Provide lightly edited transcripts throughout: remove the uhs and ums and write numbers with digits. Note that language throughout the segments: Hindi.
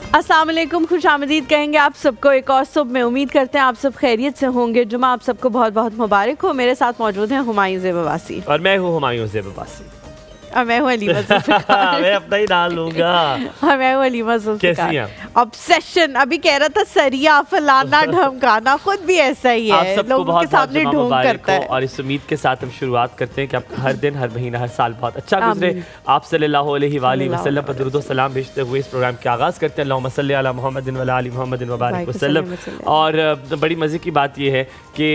अस्सलाम वालेकुम, खुशामदीद कहेंगे आप सबको एक और सुबह में। उम्मीद करते हैं आप सब खैरियत से होंगे। जुमा आप सबको बहुत बहुत मुबारक हो। मेरे साथ मौजूद हैं हुमायूं ज़ेब अब्बासी और मैं हूँ हुमायूं ज़ेब अब्बासी और मैं हूँ अलीमा जुल्फ़िकार। मैं अपना ही नाम लूंगा। और मैं हूँ अलीमा जुल्फ़िकार। कैसी हैं? ऑब्सेशन अभी कह रहा था सरिया फलाना ढमकाना, खुद भी ऐसा ही आप है, सबको लोगों के बहुत बहुत सामने जुमा ढोंग मुबारक करता हो है। और इस उम्मीद के साथ हम शुरुआत करते हैं कि आपका हर दिन, हर महीना, हर साल बहुत अच्छा गुजरे। आमीन। आप सल्लल्लाहु अलैहि वसल्लम पर दुरूद व सलाम भेजते हुए इस प्रोग्राम के आगाज़ करते हैं। अल्लाहुम्मा सल्लि अला मुहम्मदिन व अला आलि मुहम्मदिन व बारिक वसल्लम। और बड़ी मज़े की बात यह है कि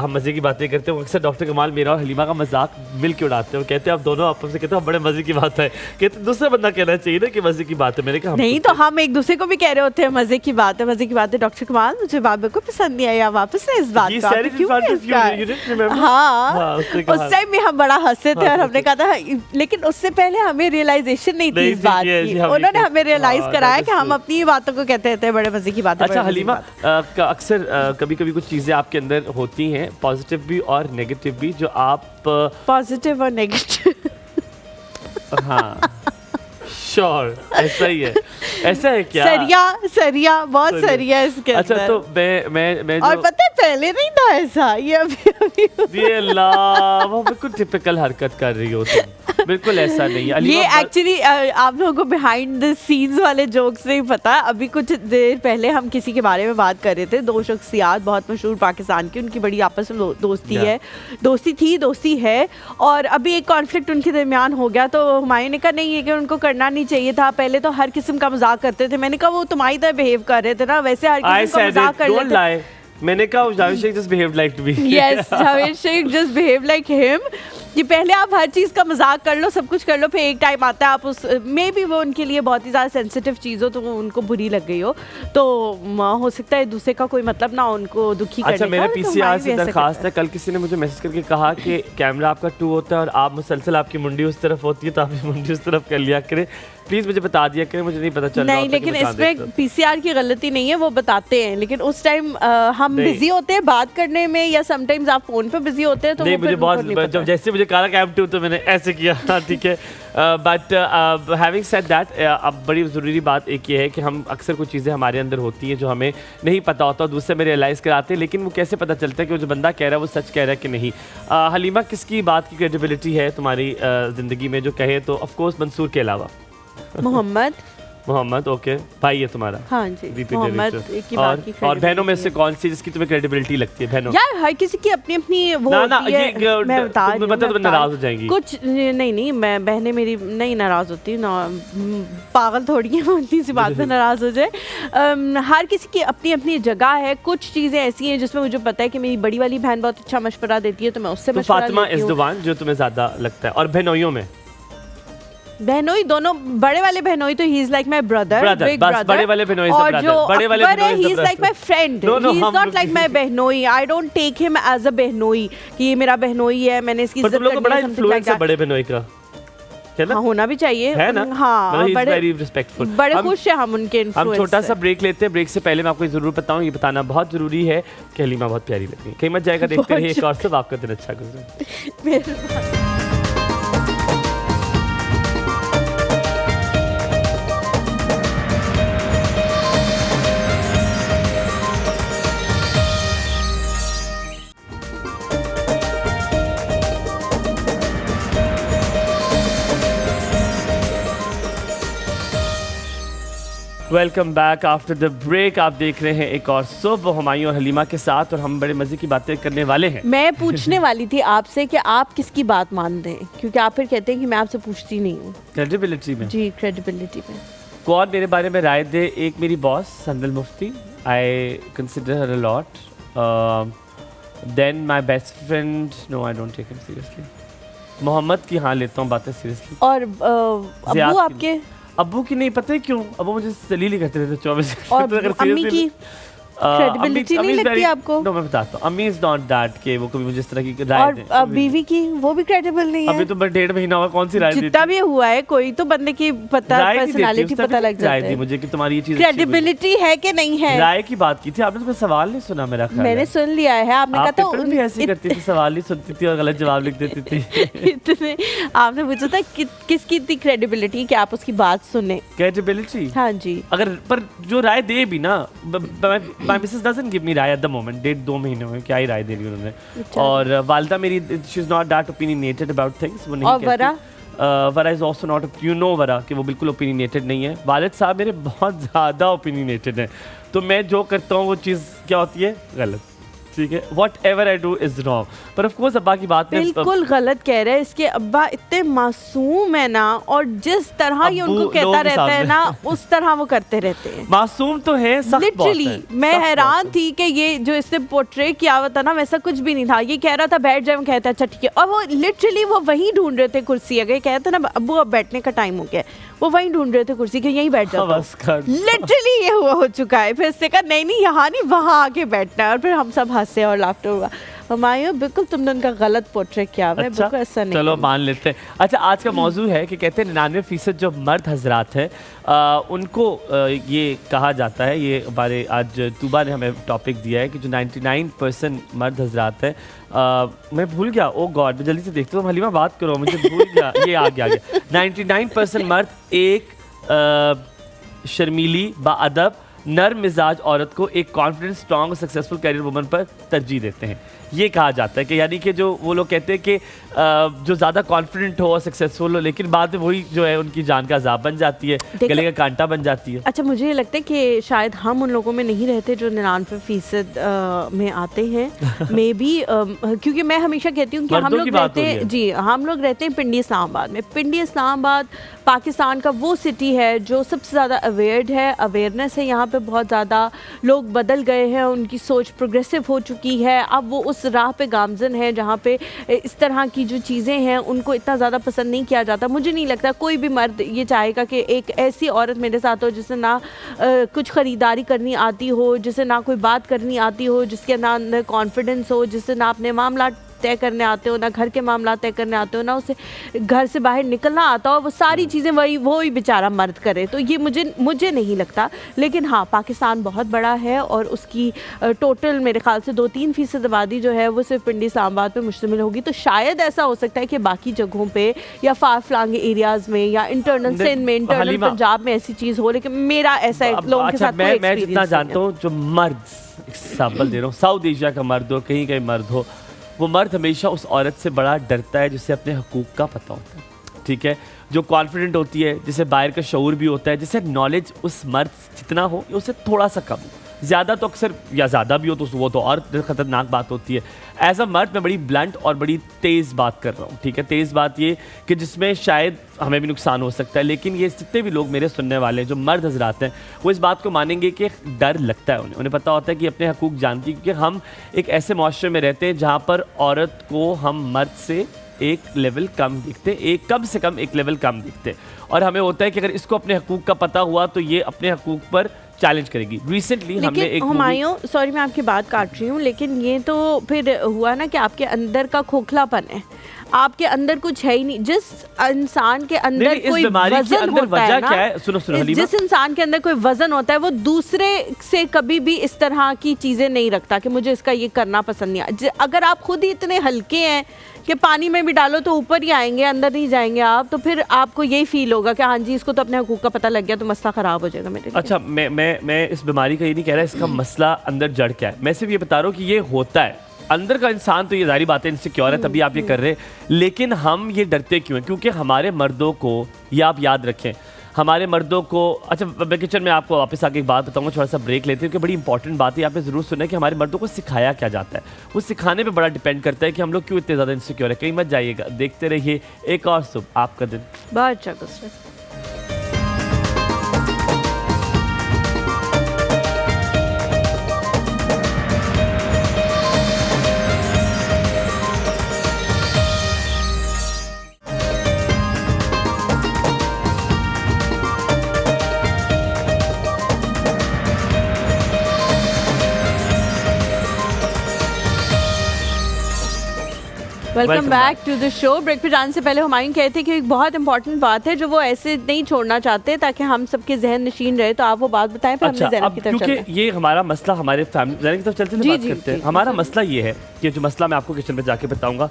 हम मज़े की बातें करते हैं। अक्सर डॉक्टर कमाल मेरा और हलीमा का मजाक मिल के उड़ाते हैं। वो कहते हैं आप दोनों आपस में कहते हैं बड़े मज़े की बात है, कहते दूसरा बंदा कहना चाहिए ना कि मज़े की बात है। मैंने कहा नहीं तो हम एक दूसरे को भी कह रहे होते हैं मजे की बात है, मजे की बात है। डॉक्टर कमाल मुझे बाबा को पसंद नहीं आया, वापस से इस बात He को said आपने it in क्यों front किया of you, इसका? you didn't remember? हाँ, हाँ, उसने उस कहा। टाइम भी हम बड़ा हंसे थे हाँ, और हमने कहा था, लेकिन उससे पहले हमें रियलाइजेशन नहीं थी नहीं इस थी बात कि की। ऐसी हम उन्होंने ही हमें रियलाइज हाँ, कराया that कि is हम true. अपनी ही बातों को कहते थे बड़े मजे की बात है। अच्छा हलीमा, का अक्सर कभी कभी कुछ चीज़ें आपके अंदर होती हैं, पॉजिटिव भी और नेगेटिव भी, जो आप पॉजिटिव और नेगेटिव। हाँ श्योर ऐसा ही है। ऐसा है क्या? सरिया बहुत सरिया। सरिया इसके अच्छा अंदर। तो मैं और जो पता है पहले नहीं था ऐसा, ये अभी ये अल्लाह, वो बिल्कुल टिपिकल हरकत कर रही हो तुम। बिल्कुल ऐसा नहीं है ये अलीमा। एक्चुअली आप लोगों को बिहाइंड द सीन्स वाले जोक्स नहीं पता। अभी कुछ देर पहले हम किसी के बारे में बात कर रहे थे, दो शख्सियात बहुत मशहूर पाकिस्तान की, उनकी बड़ी आपस में दोस्ती है, दोस्ती है, और अभी एक कॉन्फ्लिक्ट उनके दरमियान हो गया। तो हुमायूं ने कहा नहीं, ये कि उनको करना नहीं चाहिए था। पहले तो हर किस्म का मजाक करते थे। मैंने कहा वो तुम्हारी तरह बिहेव कर रहे थे ना, वैसे हर I किस्म का said मजाक it, कर don't लेते। lie. मैंने कहा Javed Sheikh just behaved like to be. Yes, Javed Sheikh just behave like him। कि पहले आप हर चीज़ का मजाक कर लो, सब कुछ कर लो, फिर एक टाइम आता है आप उस मे भी वो उनके लिए बहुत ही ज़्यादा सेंसिटिव चीज़ हो, तो वो उनको बुरी लग गई हो, तो हो सकता है दूसरे का कोई मतलब ना उनको दुखी करने अच्छा का। मेरा तो पीसीआर हमारी से भी ऐसा दरखास्त करता है, कल किसी ने मुझे मैसेज करके कहा कि कैमरा आपका 2 होता है और आप मुसलसल आपकी मुंडी उस तरफ होती है, तो आपकी मुंडी उस तरफ कर लिया करें प्लीज़, मुझे बता दिया करें, मुझे नहीं पता चल रहा नहीं, होता कि लेकिन मैं कहाँ इसमें देखता हूँ। पीसीआर की गलती नहीं है, वो बताते हैं, लेकिन उस टाइम हम नहीं। बिजी होते हैं बात करने में, या समटाइम्स आप फोन पे बिजी होते हैं, तो नहीं वो मुझे फिर उनको नहीं बहुत पता। जब जैसे मुझे कहा कैम 2 तो मैंने ऐसे किया। हाँ ठीक है, बट हैविंग सेड दैट, अब बड़ी ज़रूरी बात एक ये है कि हम अक्सर कुछ चीज़ें हमारे अंदर होती हैं जो हमें नहीं पता होता, दूसरे में रियलाइज़ कराते हैं, लेकिन वो कैसे पता चलता है कि वो जो बंदा कह रहा है वो सच कह रहा है कि नहीं। हलीमा, किसकी बात की क्रेडिबिलिटी है तुम्हारी ज़िंदगी में जो कहे तो? ऑफ कोर्स मंसूर के अलावा मोहम्मद ओके भाई है तुम्हारा। हाँ जी, VP मोहम्मद डायरेक्टर। की बात की और बहनों में से credibility कौन सी जिसकी तुम्हें क्रेडिबिलिटी लगती है? बहनों यार हर किसी की अपनी अपनी वो ना होती है। ये मैं बता रही तुम्हें हूँ, पता है मैं तुम्हें बता नाराज रही हो जाएंगी। कुछ नहीं, मैं बहनें मेरी नहीं नाराज होती ना, पागल थोड़ी है वो इतनी सी बात पे नाराज हो जाए। हर किसी की अपनी अपनी जगह है। कुछ चीज़ें ऐसी हैं जिसमें मुझे पता है कि मेरी बड़ी वाली बहन बहुत अच्छा मशवरा देती है, तो मैं उससे तो मशवरा फातिमा लेती इज द हूँ। वन जो तुम्हें ज्यादा लगता है। और बहनोइयों में बहनोई दोनों, बड़े वाले बहनोई तो ही is like my brother, big बस ब्रदर। बड़े वाले बहनोई और जो बड़े वाले अकबर है बहनोई he is like my friend, No, he is हम नॉट लोग लाइक माय बहनोई। I don't take him as a बहनोई कि ये मेरा बहनोई है, मैंने इसकी पर इज्जत तुम लोग को करनी बड़ा है, something इन्फ्लुएंस like है that। बड़े बहनोई का, है ना? हाँ, होना भी चाहिए, है ना? हाँ, मतलब बड़े वेरी रिस्पेक्टफुल। बड़े खुश हैं हम उनके हम इन्फ्लुएंस छोटा से। सा ब्रेक लेते हैं। ब्रेक से पहले मैं आपको जरूर बताऊं, ये बताना बहुत जरूरी है कि हलीमा बहुत प्यारी लगती है। कहीं मत जाएगा, देखते रहिए एक और सब, आपका दिन अच्छा गुजरे। मेरे welcome back after the break. आप देख रहे हैं एक और सुबह हुमायूं और हलीमा के साथ, और हम बड़े मजे की बातें करने वाले हैं। मैं पूछने वाली थी आपसे कि आप किसकी बात मानते हैं, क्योंकि आप फिर कहते हैं कि मैं आपसे पूछती नहीं हूँ। क्रेडिबिलिटी में जी, क्रेडिबिलिटी में कौन मेरे बारे में राय दे? एक मेरी boss Sandal Mufti, I consider her a lot. Then my best friend, no I don't take him seriously. Mohammad की हाँ लेता हूँ बातें सीरियसली। और अब्बू आपके? अब्बू की नहीं, पता है क्यों? अब्बू मुझे जलील ही करते रहते 24 और अम्मी की? Credibility नहीं लगती आपको? नो, मैं बताता हूँ, अम्मी इज नॉट दैट कि वो कभी मुझे इस तरह की राय दें। और बीवी की वो भी क्रेडिबल नहीं है। अभी तो 1.5 महीना हुआ, कौन सी राय दी? जितना भी हुआ है, कोई तो बंदे की पता, पर्सनालिटी पता लग जाता राय दी है। मुझे कि तुम्हारी ये चीज क्रेडिबिलिटी है कि नहीं है। राय की बात की थी आपने, तो सवाल नहीं सुना मेरा ख्याल मैंने सुन लिया है। आपने कहा था भी ऐसी करती थी, सवाल नहीं सुनती थी और गलत जवाब लिख देती थी। इतने आपने पूछा था किसकी इतनी क्रेडिबिलिटी कि आप उसकी बात सुने। क्रेडिबिलिटी, हाँ जी। अगर पर जो राय दे भी ना, my missus doesn't give me राय एट द मोमेंट। 1.5-2 महीने में क्या ही राय दे रही उन्होंने। और वालिदा मेरी, she is not that opinionated about things. वो नहीं और वरा वरा is also not, you know वरा, कि वो बिल्कुल ओपिनियनेटेड नहीं है। वालिद साहब मेरे बहुत ज़्यादा ओपिनियनेटेड हैं, तो मैं जो करता हूँ वो चीज़ क्या होती है, गलत। ठीक है, what ever I do is wrong. पर ऑफ कोर्स अब्बा की बात में बिल्कुल गलत कह रहे हैं। इसके अब्बा इतने मासूम है ना, और जिस तरह ये उनको कहता रहता है ना, उस तरह वो करते रहते हैं। मासूम तो है, सख्त बहुत है। लिटरली मैं हैरान थी कि ये जो इसने पोर्ट्रे किया हुआ था ना, वैसा कुछ भी नहीं था। ये कह रहा था बैठ जाए, मैं कहता अच्छा ठीक है, और वो लिटरली वो वहीं ढूंढ रहे थे कुर्सी। अगर कहते ना अब्बू अब बैठने का टाइम हो गया, वो वहीं ढूंढ रहे थे कुर्सी कि यहीं बैठ जाओ। लिटरली ये हुआ हो चुका है। फिर इससे कहा नहीं यहाँ नहीं, वहाँ आके बैठना है। और फिर हम सब हंसे और लाफ्टर हुआ। हमायूं बिल्कुल तुमने उनका गलत पोर्ट्रेट किया हुआ है। अच्छा, बिल्कुल ऐसा नहीं। चलो मान लेते हैं। अच्छा, आज का मौजू है कि कहते हैं 99% जो मर्द हजरात हैं उनको ये कहा जाता है, ये हमारे आज तूबा ने हमें टॉपिक दिया है कि जो 99% मर्द हजरात हैं, मैं भूल गया, ओ गॉड, मैं जल्दी से देखता हूँ, हलीमा बात करो, मुझे भूल गया। ये आ गया 99% मर्द एक शर्मीली, बाअदब, नर्म मिजाज औरत को एक कॉन्फिडेंट, स्ट्रॉन्ग और सक्सेसफुल कैरियर वुमन पर तरजीह देते हैं। ये कहा जाता है कि यानी कि जो वो लोग कहते हैं कि जो ज़्यादा कॉन्फिडेंट हो और सक्सेसफुल हो, लेकिन बाद में वही जो है उनकी जान का अजाब बन जाती है, गले का कांटा बन जाती है। अच्छा, मुझे ये लगता है कि शायद हम उन लोगों में नहीं रहते जो 99% में आते हैं। मे बी क्योंकि मैं हमेशा कहती हूँ कि हम लोग रहते हैं, जी हम लोग रहते हैं पिंडी इस्लामाबाद में। पिंडी इस्लामाबाद पाकिस्तान का वो सिटी है जो सबसे ज़्यादा अवेयर्ड है, अवेयरनेस है यहाँ पे बहुत ज़्यादा। लोग बदल गए हैं, उनकी सोच प्रोग्रेसिव हो चुकी है। अब वो उस राह पे गामजन है जहाँ पे इस तरह की जो चीज़ें हैं उनको इतना ज़्यादा पसंद नहीं किया जाता। मुझे नहीं लगता कोई भी मर्द ये चाहेगा कि एक ऐसी औरत मेरे साथ हो जिसे ना कुछ ख़रीदारी करनी आती हो, जिसे ना कोई बात करनी आती हो, जिसके ना अंदर कॉन्फिडेंस हो, जिससे ना अपने मामला तय करने आते हो, ना घर के मामला तय करने आते हो, ना उसे घर से बाहर निकलना आता हो। वो सारी चीज़ें वही बेचारा मर्द करे, तो ये मुझे नहीं लगता। लेकिन हाँ, पाकिस्तान बहुत बड़ा है और उसकी टोटल मेरे ख्याल से 2-3% आबादी जो है वो सिर्फ पिंडी इस्लामाबाद पे मुश्तमिल होगी। तो शायद ऐसा हो सकता है कि बाकी जगहों पे या फार फ्लैंग एरियाज में या इंटरनल सिंध में, इंटरनल पंजाब में ऐसी चीज़ हो, लेकिन मेरा ऐसा लोगों के साथ मैं जितना जानता हूँ, जो मर्द, एग्जाम्पल दे रहा हूँ, साउथ एशिया का मर्द हो, कहीं मर्द हो, वो मर्द हमेशा उस औरत से बड़ा डरता है जिसे अपने हकूक़ का पता होता है। ठीक है, जो कॉन्फिडेंट होती है, जिसे बाहर का शऊर भी होता है, जिसे नॉलेज उस मर्द जितना हो या उससे थोड़ा सा कम हो। ज़्यादा तो अक्सर, या ज़्यादा भी हो तो वो तो और ख़तरनाक बात होती है। एज अ मर्द मैं बड़ी ब्लंट और बड़ी तेज़ बात कर रहा हूँ। ठीक है, तेज़ बात ये कि जिसमें शायद हमें भी नुकसान हो सकता है, लेकिन ये जितने भी लोग मेरे सुनने वाले हैं जो मर्द हजरात हैं, वो इस बात को मानेंगे कि डर लगता है उन्हें पता होता है कि अपने हकूक़ जानती है, क्योंकि हम एक ऐसे माशरे में रहते हैं जहाँ पर औरत को हम मर्द से एक लेवल कम दिखते, एक कम से कम एक लेवल कम दिखते, और हमें होता है कि अगर इसको अपने हकूक़ का पता हुआ तो ये अपने हकूक़ पर चैलेंज करेगी। रिसेंटली हमने एक हुमायूं, सॉरी मैं आपकी बात काट रही हूँ, लेकिन ये तो फिर हुआ ना कि आपके अंदर का खोखलापन है, आपके अंदर कुछ है ही नहीं। जिस इंसान के अंदर कोई वजन होता है ना, क्या है? सुनो जिस इंसान के अंदर कोई वजन होता है वो दूसरे से कभी भी इस तरह की चीज़ें नहीं रखता कि मुझे इसका ये करना पसंद नहीं। अगर आप खुद ही इतने हल्के हैं कि पानी में भी डालो तो ऊपर ही आएंगे, अंदर नहीं जाएंगे आप, तो फिर आपको यही फील होगा कि हाँ जी इसको तो अपने हकूक़ का पता लग गया तो मसला ख़राब हो जाएगा मेरे लिए। अच्छा, मैं इस बीमारी का ये नहीं कह रहा इसका मसला अंदर जड़ क्या है, मैं सिर्फ ये बता रहा हूँ कि ये होता है अंदर का इंसान, तो ये जारी बात है इनसिक्योर है तभी आप ये कर रहे हैं। लेकिन हम ये डरते क्यों हैं? क्योंकि हमारे मर्दों को, ये आप याद रखें, हमारे मर्दों को, अच्छा मैं किचन में आपको वापस आके एक बात बताऊंगा, थोड़ा सा ब्रेक लेते हैं कि बड़ी इंपॉर्टेंट बात है, आपने ज़रूर सुना है कि हमारे मर्दों को सिखाया क्या जाता है। वो सिखाने पे बड़ा डिपेंड करता है कि हम लोग क्यों इतने ज़्यादा इनसिक्योर है। कहीं मत जाइएगा, देखते रहिए एक और सुबह आपका दिन बहुत अच्छा गुजरे। Welcome back to the show. Break पे जाने से पहले हुमायूं कहते हैं कि एक बहुत इंपॉर्टेंट बात है जो वो ऐसे नहीं छोड़ना चाहते ताकि हम सबके जहन नशीन रहे, तो आप वो बात बताएं फिर हमने ज़ैनब की तरफ चलते हैं। क्योंकि ये हमारा मसला हमारे फैमिली ज़ैनब की तरफ चलते हैं बात करते हैं। हमारा मसला ये है कि जो मसला मैं आपको किचन में जाके बताऊंगा,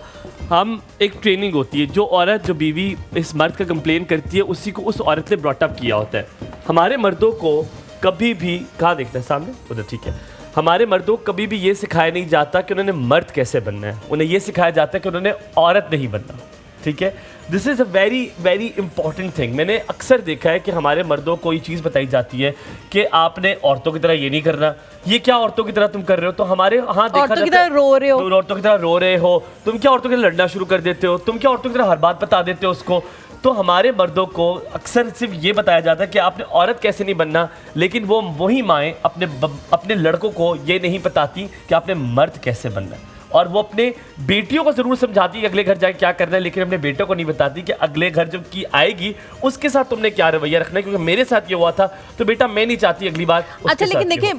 हम एक ट्रेनिंग होती है, जो औरत जो बीवी इस मर्द का कंप्लेन करती है उसी को उस औरत ने ब्रॉट अप किया होता है। हमारे मर्दों को कभी भी कहाँ देखना है, सामने उधर, ठीक है, हमारे मर्दों को कभी भी ये सिखाया नहीं जाता कि उन्होंने मर्द कैसे बनना है, उन्हें ये सिखाया जाता है कि उन्होंने औरत नहीं बनना, ठीक है। This is a very very important thing. मैंने अक्सर देखा है कि हमारे मर्दों को ये चीज़ बताई जाती है कि आपने औरतों की तरह ये नहीं करना, ये क्या औरतों की तरह तुम कर रहे हो, तो हमारे हाँ देखा औरतों की तरह रो रहे हो, औरतों की तरह रो रहे हो, तुम क्या औरतों की तरह लड़ना शुरू कर देते हो, तुम क्या औरतों की तरह हर बात बता देते हो उसको। तो हमारे मर्दों को अक्सर सिर्फ ये बताया जाता है कि आपने औरत कैसे नहीं बनना, लेकिन वो वही माएँ अपने लड़कों को ये नहीं बताती कि आपने मर्द कैसे बनना है। और वो अपने बेटियों को ज़रूर समझाती है अगले घर जाके क्या करना है, लेकिन अपने बेटों को नहीं बताती कि अगले घर जब की आएगी उसके साथ तुमने क्या रवैया रखना है, क्योंकि मेरे साथ ये हुआ था तो बेटा मैं नहीं चाहती अगली बार। अच्छा, लेकिन देखिए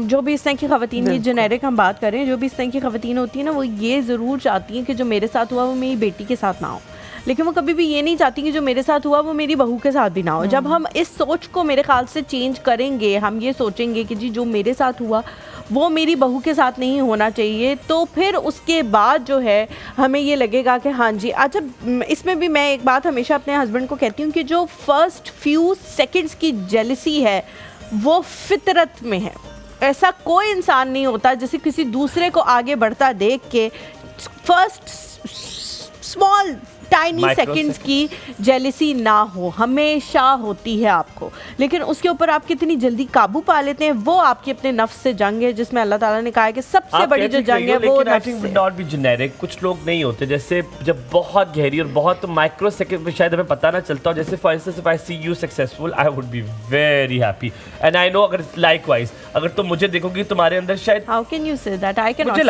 जो भी इस तरह की खवातीन की जेनेरिक हम बात करें, जो भी इस तरह की खवातीन होती है ना, वो ये ज़रूर चाहती हैं कि जो मेरे साथ हुआ वो मेरी बेटी के साथ ना हो, लेकिन वो कभी भी ये नहीं चाहती कि जो मेरे साथ हुआ वो मेरी बहू के साथ भी ना हो। जब हम इस सोच को मेरे ख्याल से चेंज करेंगे, हम ये सोचेंगे कि जी जो मेरे साथ हुआ वो मेरी बहू के साथ नहीं होना चाहिए, तो फिर उसके बाद जो है हमें ये लगेगा कि हाँ जी। अच्छा, इसमें भी मैं एक बात हमेशा अपने हस्बैंड को कहती हूँ कि जो फर्स्ट फ्यू सेकंड्स की जेलसी है वो फितरत में है। ऐसा कोई इंसान नहीं होता जिसे किसी दूसरे को आगे बढ़ता देख के फर्स्ट स्मॉल टाइनी सेकंड्स की जेलिसी ना हो, हमेशा होती है आपको, लेकिन उसके ऊपर आप कितनी जल्दी काबू पा लेते हैं वो आपकी अपने नफ्स से जंग है, जिसमें अल्लाह ताला ने कहा है कि सबसे बड़ी जो जंग है वो नफ्स से। नॉट बी जेनेरिक, कुछ लोग नहीं होते जैसे जब बहुत गहरी और बहुत माइक्रो सेकंड में शायद हमें पता ना चलता हो, जैसे for instance if I see you successful I would be very happy and I know अगर लाइकवाइज अगर तुम मुझे देखोगी तुम्हारे अंदर शायद, how can you say that, I can मुझे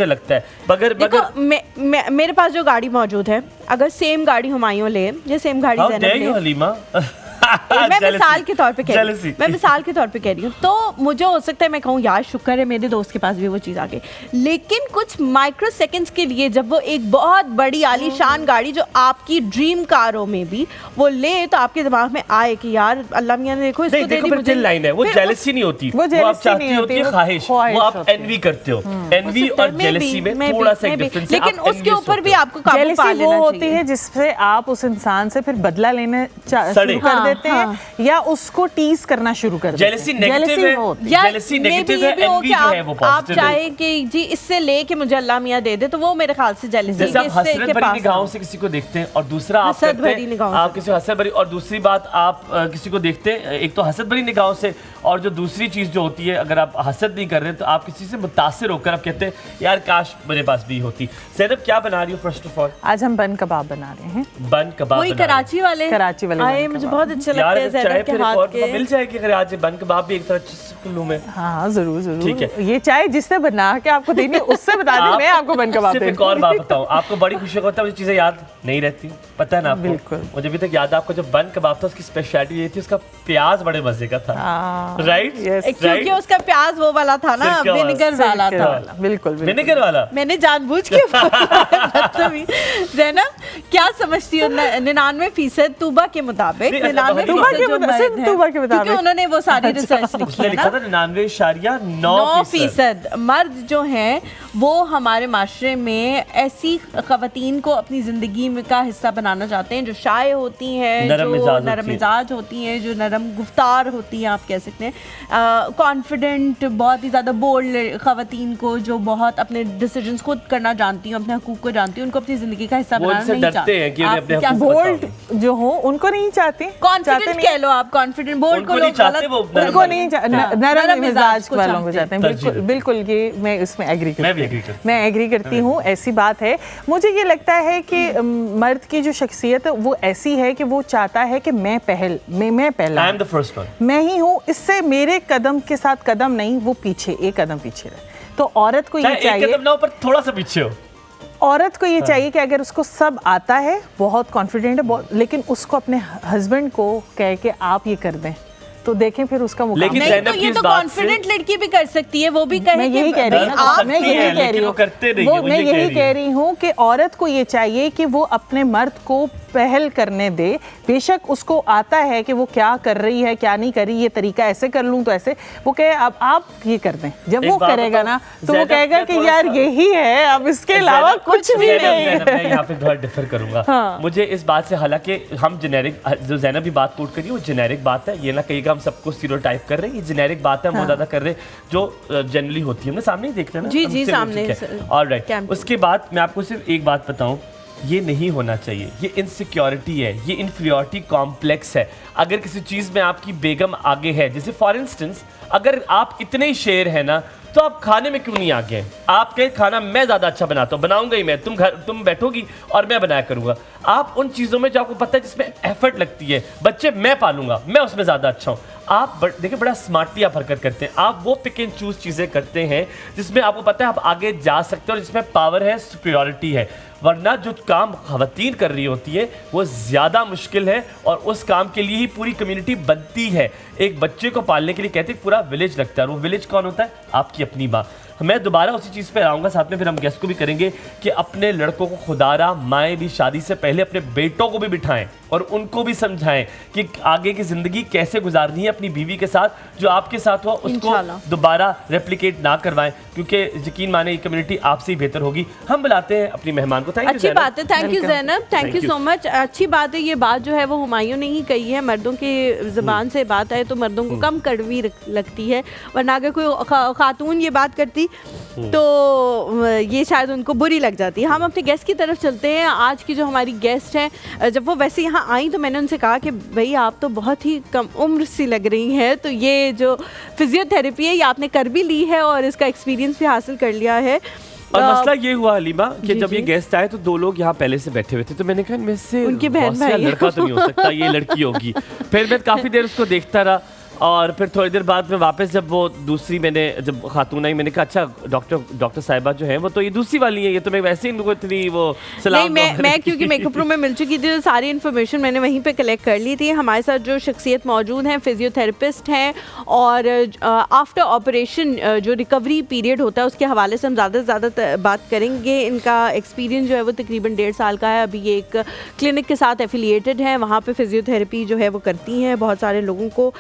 लगता है मगर मेरे पास जो गाड़ी मौजूद है, अगर सेम गाड़ी हुमायूं ले या सेम गाड़ी ज़ैनब ले, मैं मिसाल के तौर पे कह रही हूँ, मैं मिसाल के तौर पे कह रही हूँ, तो मुझे हो सकता है मैं कहूँ यार शुक्र है मेरे दोस्त के पास भी वो चीज़ आ गई, लेकिन कुछ माइक्रो सेकंड्स के लिए जब वो एक बहुत बड़ी आलीशान गाड़ी जो आपकी ड्रीम कारों में भी वो ले, तो आपके दिमाग में आए कि यार अल्लाह मियां ने देखो इसको दे दी मुझे। लाइन है वो जेलसी नहीं होती, वो आप चाहती होती है ख्वाहिश, वो आप एनवी करते हो, एनवी और जेलसी में थोड़ा सा डिफरेंस है, लेकिन उसके ऊपर भी आपको काबू पा लेना चाहिए। वो होती है जिससे आप उस इंसान से फिर बदला लेने शुरू कर देते हैं या उसको टीज करना शुरू कर देते हैं। जेलसी नेगेटिव है, जेलसी नेगेटिव है, एनवी जो है वो पॉजिटिव है। आप चाहे कि जी इससे लेके मुझे अल्लाह मियां दे दे, तो वो मेरे ख्याल से जेलसी जैसे आप हसरत भरी निगाहों से किसी को देखते हैं और दूसरा आप करते हैं, आप किसी हसरत भरी, और दूसरी बात आप किसी को देखते हैं एक तो हसरत भरी निगाहों से, और जो दूसरी चीज जो होती है अगर आप हसद नहीं कर रहे तो आप किसी से मुतासिर होकर आप कहते हैं यार काश मेरे पास भी होती। ज़ैनब क्या बना रही हो फर्स्ट ऑफ ऑल? आज हम बन कबाब बना रहे हैं। बन कबाब वही कराची वाले आए, मुझे बहुत अच्छे लगते हैं ज़ैनब के हाथ के। मिल जाएगी अगर आज बन कबाब भी एक तरह कुल्लू में। हाँ जरूर ठीक है, ये चाय जिससे बना के आपको देनी है उससे बता दें, मैं आपको बन कबाब सिर्फ एक और बात बताऊं, आपको बड़ी खुशी होता है मुझे चीजें याद नहीं रहती, पता है ना आपको? बिल्कुल, मुझे अभी तक याद है आपको जो बन कबाब था उसकी स्पेशलिटी ये थी उसका प्याज बड़े मजे का था, राइट? क्योंकि उसका प्याज वो वाला था ना, विनेगर वाला था। बिल्कुल विनेगर वाला, मैंने जानबूझ के ज़ैनब क्या समझती हो 99% तूबा के मुताबिक, 99% क्योंकि उन्होंने वो सारी रिसर्च लिखा था 99.9% मर्द जो हैं वो हमारे माशरे में ऐसी खवातीन को अपनी ज़िंदगी में का हिस्सा बनाना चाहते हैं जो शाय होती हैं, जो नरम मिजाज होती हैं, जो नरम गुफ्तार होती हैं, आप कह सकते हैं कॉन्फिडेंट, बहुत ही ज़्यादा बोल्ड खवातीन को जो बहुत अपने डिसीजंस खुद करना जानती हैं, अपने हकूक़ को जानती हैं, उनको अपनी ज़िंदगी का हिस्सा बनाना नहीं चाहते। क्या बोल्ड जो हो उनको नहीं चाहते, कॉन्फिडेंट कह लो आप, कॉन्फिडेंट बोल्ड को लोग गलत, उनको नहीं, नरम मिजाज वालों को चाहते हैं। बिल्कुल बिल्कुल, ये मैं इसमें मैं एग्री करती हूँ, ऐसी बात है। मुझे ये लगता है कि मर्द की जो शख्सियत वो ऐसी है कि वो चाहता है कि मैं पहला, मैं ही हूँ, इससे मेरे कदम के साथ कदम नहीं, वो पीछे एक कदम पीछे रहे। तो औरत को ये चाहिए, एक कदम ना, पर थोड़ा सा पीछे हो। औरत को ये चाहिए कि अगर उसको सब आता है, बहुत कॉन्फिडेंट है, लेकिन उसको अपने हस्बैंड को कह के आप ये कर दें, तो देखें फिर उसका मुकाबला। लेकिन नहीं ज़ैनब तो की ये इस तो बात कॉन्फिडेंट लड़की भी कर सकती है, वो भी कहे मैं यही कि कह रही हूँ, आप मैं यही कह रही वो करते नहीं है, हूँ, मैं यही कह रही हूँ कि औरत को ये चाहिए कि वो अपने मर्द को पहल करने दे। बेशक उसको आता है कि वो क्या कर रही है क्या नहीं कर रही, ये तरीका ऐसे कर लूँ तो ऐसे, वो कहे अब आप ये कर दें। जब वो करेगा ना तो वो कहेगा कि यार यही है, अब इसके अलावा कुछ भी नहीं है। मैं यहाँ पे थोड़ा डिफर करूंगा। हाँ। मुझे इस बात से, हालांकि हम जेनेरिक, जो ज़ैनब भी बात कोट करी वो जेनेरिक बात है, ये ना कहिएगा हम सबको स्टीरियोटाइप कर रहे हैं, ये जेनेरिक बात है, हम बहुत ज्यादा कर रहे हैं जो जनरली होती है, हमने सामने ही देख लेना। जी जी सामने। ऑलराइट, उसके बाद मैं आपको सिर्फ एक बात बताऊं, ये नहीं होना चाहिए, ये इनसिक्योरिटी है, ये इन्फीरियरिटी कॉम्प्लेक्स है। अगर किसी चीज़ में आपकी बेगम आगे है, जैसे फॉर इंस्टेंस अगर आप इतने ही शेर हैं ना, तो आप खाने में क्यों नहीं आगे हैं? आप कहें खाना मैं ज़्यादा अच्छा बनाता हूँ, बनाऊंगा ही मैं, तुम बैठोगी और मैं बनाया करूँगा। आप उन चीज़ों में जो आपको पता है जिसमें एफर्ट लगती है, बच्चे मैं पालूंगा, मैं उसमें ज़्यादा अच्छा हूँ, आप देखिए बड़ा स्मार्टली आप हरकत करते हैं। आप वो पिक एंड चूज चीज़ें करते हैं जिसमें आपको पता है आप आगे जा सकते हैं और जिसमें पावर है, सुपीरियरिटी है। वरना जो काम खवातीन कर रही होती है वो ज़्यादा मुश्किल है और उस काम के लिए ही पूरी कम्युनिटी बनती है। एक बच्चे को पालने के लिए कहते हैं पूरा विलेज लगता है, और वो विलेज कौन होता है? आपकी अपनी माँ। मैं दोबारा उसी चीज़ पे आऊँगा, साथ में फिर हम गेस्ट को भी करेंगे कि अपने लड़कों को खुदारा माएँ भी शादी से पहले अपने बेटों को भी बिठाएं और उनको भी समझाएं कि आगे की ज़िंदगी कैसे गुजारनी है अपनी बीवी के साथ। जो आपके साथ हुआ उसको दोबारा रेप्लिकेट ना करवाएं, क्योंकि यकीन माने ये कम्युनिटी आपसे ही बेहतर होगी। हम बुलाते हैं अपनी मेहमान को। Thank you. अच्छी बात है, thank you Zainab, thank you so much. अच्छी बात है, ये बात जो है वो हुमायूं ने ही कही है, मर्दों की ज़बान से बात आए तो मर्दों को कम कड़वी लगती है, वरना अगर कोई खातून ये बात करती तो ये शायद उनको बुरी लग जाती है। हम अपने गेस्ट की तरफ चलते हैं। आज की जो हमारी गेस्ट हैं, जब वो वैसे यहाँ आई तो मैंने उनसे कहा कि भाई आप तो बहुत ही कम उम्र सी लग रही हैं, तो ये जो फिजियोथेरेपी है ये आपने कर भी ली है और इसका एक्सपीरियंस भी हासिल कर लिया है। और मसला ये हुआ हलीमा कि जब ये गेस्ट आए तो दो लोग यहाँ पहले से बैठे हुए थे, तो मैंने कहा इनमें से उनकी बहन भाई लड़का तो नहीं हो सकता, ये लड़की होगी। फिर मैं काफ़ी देर उसको देखता रहा और फिर थोड़ी देर बाद में वापस जब वो दूसरी मैंने जब खातून आई, मैंने कहा अच्छा डॉक्टर साहिबा जो है वो तो ये दूसरी वाली है, ये तो मैं वैसे ही इनको इतनी वो सलाम नहीं, मैं क्योंकि मेकअप रूम में मिल चुकी थी तो सारी इन्फॉर्मेशन मैंने वहीं पे कलेक्ट कर ली थी। हमारे साथ जो शख्सियत मौजूद हैं फिजियोथेरेपिस्ट हैं और आफ्टर ऑपरेशन जो रिकवरी पीरियड होता है उसके हवाले से हम ज़्यादा से ज़्यादा बात करेंगे। इनका एक्सपीरियंस जो है वो तकरीबन 1.5 साल का है। अभी ये एक क्लिनिक के साथ एफिलिएटेड है, वहाँ पर फिजियोथेरेपी जो है वो करती हैं। बहुत सारे लोगों को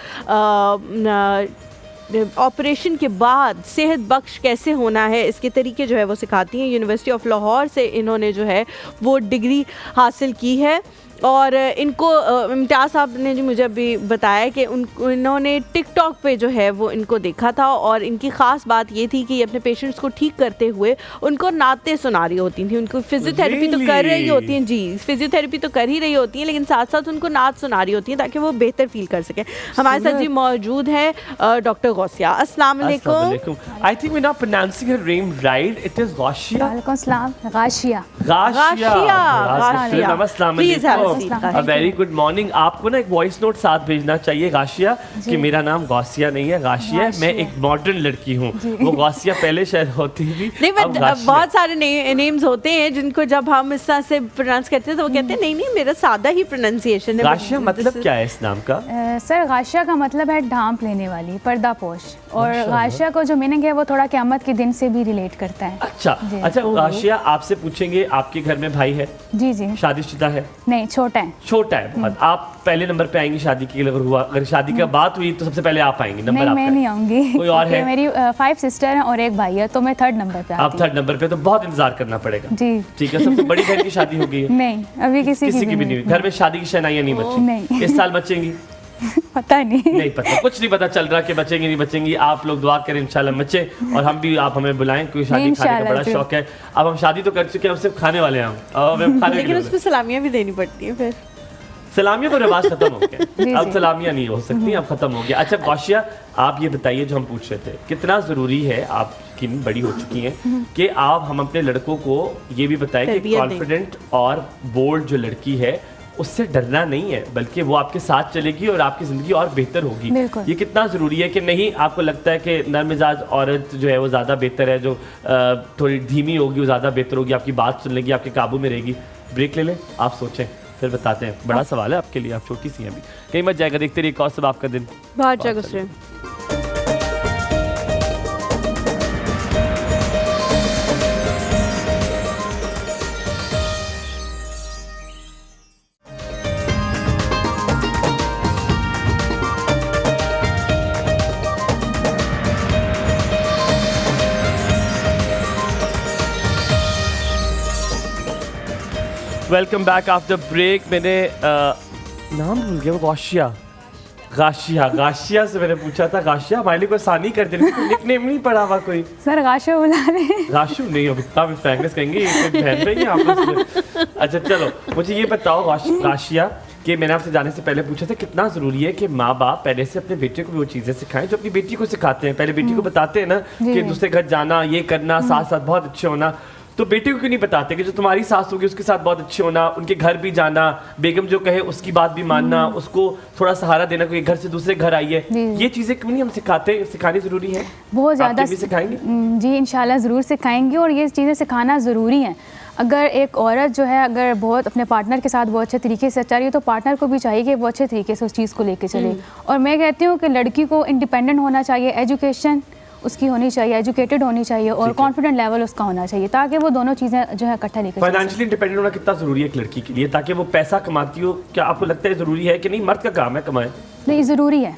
ऑपरेशन के बाद सेहत बख्श कैसे होना है इसके तरीके जो है वो सिखाती हैं। यूनिवर्सिटी ऑफ लाहौर से इन्होंने जो है वो डिग्री हासिल की है और इनको इम्तियाज़ साहब ने जो मुझे अभी बताया कि इन्होंने टिकटॉक पे जो है वो इनको देखा था और इनकी ख़ास बात ये थी कि ये अपने पेशेंट्स को ठीक करते हुए उनको नाते सुना रही होती थी। उनको फिजियोथेरेपी तो कर रही होती हैं, जी फिजियोथेरेपी तो कर ही रही होती हैं, लेकिन साथ साथ उनको नात सुना रही होती हैं ताकि वो बेहतर फील कर सकें। हमारे साथ जी मौजूद है डॉक्टर गौसिया। अस्सलाम वालेकुम। I think we are pronouncing her name right, it is Gausia. वालेकुम सलाम। गाशिया। Very good morning. आपको ना एक वॉइस नोट साथ भेजना चाहिए गाशिया कि मेरा नाम गौसिया नहीं है, गाशिया है, मैं एक मॉडर्न लड़की हूँ। वो गौसिया पहले शायद होती थी, नहीं बट बहुत सारे नेम्स होते हैं जिनको जब हम इस तरह से प्रोनाउंस करते हैं तो वो कहते हैं नहीं मेरा सादा ही प्रोनाउंसिएशन है। गाशिया मतलब क्या है इस नाम का? सर गाशिया का मतलब है ढांप लेने वाली, पर्दापोश, और गाशिया को जो मीनिंग है वो थोड़ा क़यामत के दिन से भी रिलेट करता है। अच्छा गाशिया, आपसे पूछेंगे आपके घर में भाई है? जी जी। शादीशुदा है? नहीं, छोटा है। छोटा है बहुत। आप पहले नंबर पे आएंगी शादी की अगर शादी की बात हुई तो सबसे पहले आप आएंगी? नंबर नहीं, मैं नहीं आऊंगी। कोई और है? मेरी 5 सिस्टर हैं और एक भाई है, तो मैं 3rd नंबर पे आती हूं। आप 3rd नंबर पे, तो बहुत इंतजार करना पड़ेगा। जी ठीक है। सबसे बड़ी बहन की शादी हो गई है? नहीं, अभी किसी की भी नहीं। घर में शादी की शहनाइयां नहीं बची? नहीं। इस साल बचेंगी? पता नहीं पता, कुछ नहीं पता चल रहा कि बचेंगी नहीं बचेंगी। आप लोग दुआ करें इंशाल्लाह बचे, और हम भी, आप हमें बुलाएं, क्योंकि शादी खाने का बड़ा शौक है। अब हम शादी तो कर चुके हैं, अब सिर्फ खाने वाले हैं। लेकिन उसमें सलामियाँ भी देनी पड़ती है। फिर सलामियों का रिवाज खत्म हो गया, अब सलामियाँ नहीं हो सकती, अब खत्म हो गया। अच्छा गौशिया, आप ये बताइए जो हम पूछ रहे थे, कितना ज़रूरी है, आपकी बड़ी हो चुकी हैं, कि आप हम अपने लड़कों को ये भी बताएं कि कॉन्फिडेंट और बोल्ड जो लड़की है उससे डरना नहीं है, बल्कि वो आपके साथ चलेगी और आपकी ज़िंदगी और बेहतर होगी। ये कितना ज़रूरी है कि नहीं आपको लगता है कि नरम मिजाज औरत जो है वो ज़्यादा बेहतर है, जो थोड़ी धीमी होगी वो ज़्यादा बेहतर होगी, आपकी बात सुन लेगी, आपके काबू में रहेगी? ब्रेक ले लें, आप सोचें। फिर बताते हैं। बड़ा सवाल है आपके लिए, आप छोटी सी हैं अभी, कहीं मत जाएगा। देखते रहिए कौन सब आपका दिन बाहर जा गुजरे। Welcome back after break. मैंने नाम भूल गया, गाशिया गाशिया से मैंने पूछा था, गाशिया हमारे लिए कोई आसानी कर दे, निकनेम नहीं पड़ा हुआ कोई। सर गाशो बुला रहे गाशु नहीं, अब इतना भी फ्रैंकनेस कहेंगे, ये कोई बहन रही है आपस में। अच्छा चलो, मुझे ये बताओ गाशिया कि मैंने आपसे जाने से पहले पूछा था कितना ज़रूरी है कि माँ बाप पहले से अपने बेटे को भी वो चीज़ें सिखाएं जो अपनी बेटी को सिखाते हैं। पहले बेटी को बताते हैं ना कि दूसरे घर जाना, ये करना, साथ साथ बहुत अच्छे होना, तो बेटे को क्यों नहीं बताते कि जो तुम्हारी सास होगी उसके साथ बहुत अच्छे होना, उनके घर भी जाना, बेगम जो कहे उसकी बात भी मानना, उसको थोड़ा सहारा देना, कोई घर से दूसरे घर आई है, ये चीज़ें क्यों नहीं हम सिखाते? सिखानी ज़रूरी है, बहुत ज़्यादा भी सिखाएंगे जी, इंशाल्लाह ज़रूर सिखाएंगे और ये चीज़ें सिखाना ज़रूरी है। अगर एक औरत जो है अगर बहुत अपने पार्टनर के साथ बहुत अच्छे तरीके से चल रही है तो पार्टनर को भी चाहिए कि वो अच्छे तरीके से उस चीज़ को लेके चले। और मैं कहती हूँ कि लड़की को इंडिपेंडेंट होना चाहिए, एजुकेशन उसकी होनी चाहिए, एजुकेटेड होनी चाहिए और कॉन्फिडेंट लेवल उसका होना चाहिए, ताकि वो दोनों चीज़ें जो है इकट्ठा लेकर। फाइनेंशियली इंडिपेंडेंट होना कितना ज़रूरी है एक लड़की के लिए, ताकि वो पैसा कमाती हो? क्या आपको लगता है ज़रूरी है कि नहीं, मर्द का काम है कमाए? नहीं, ज़रूरी है।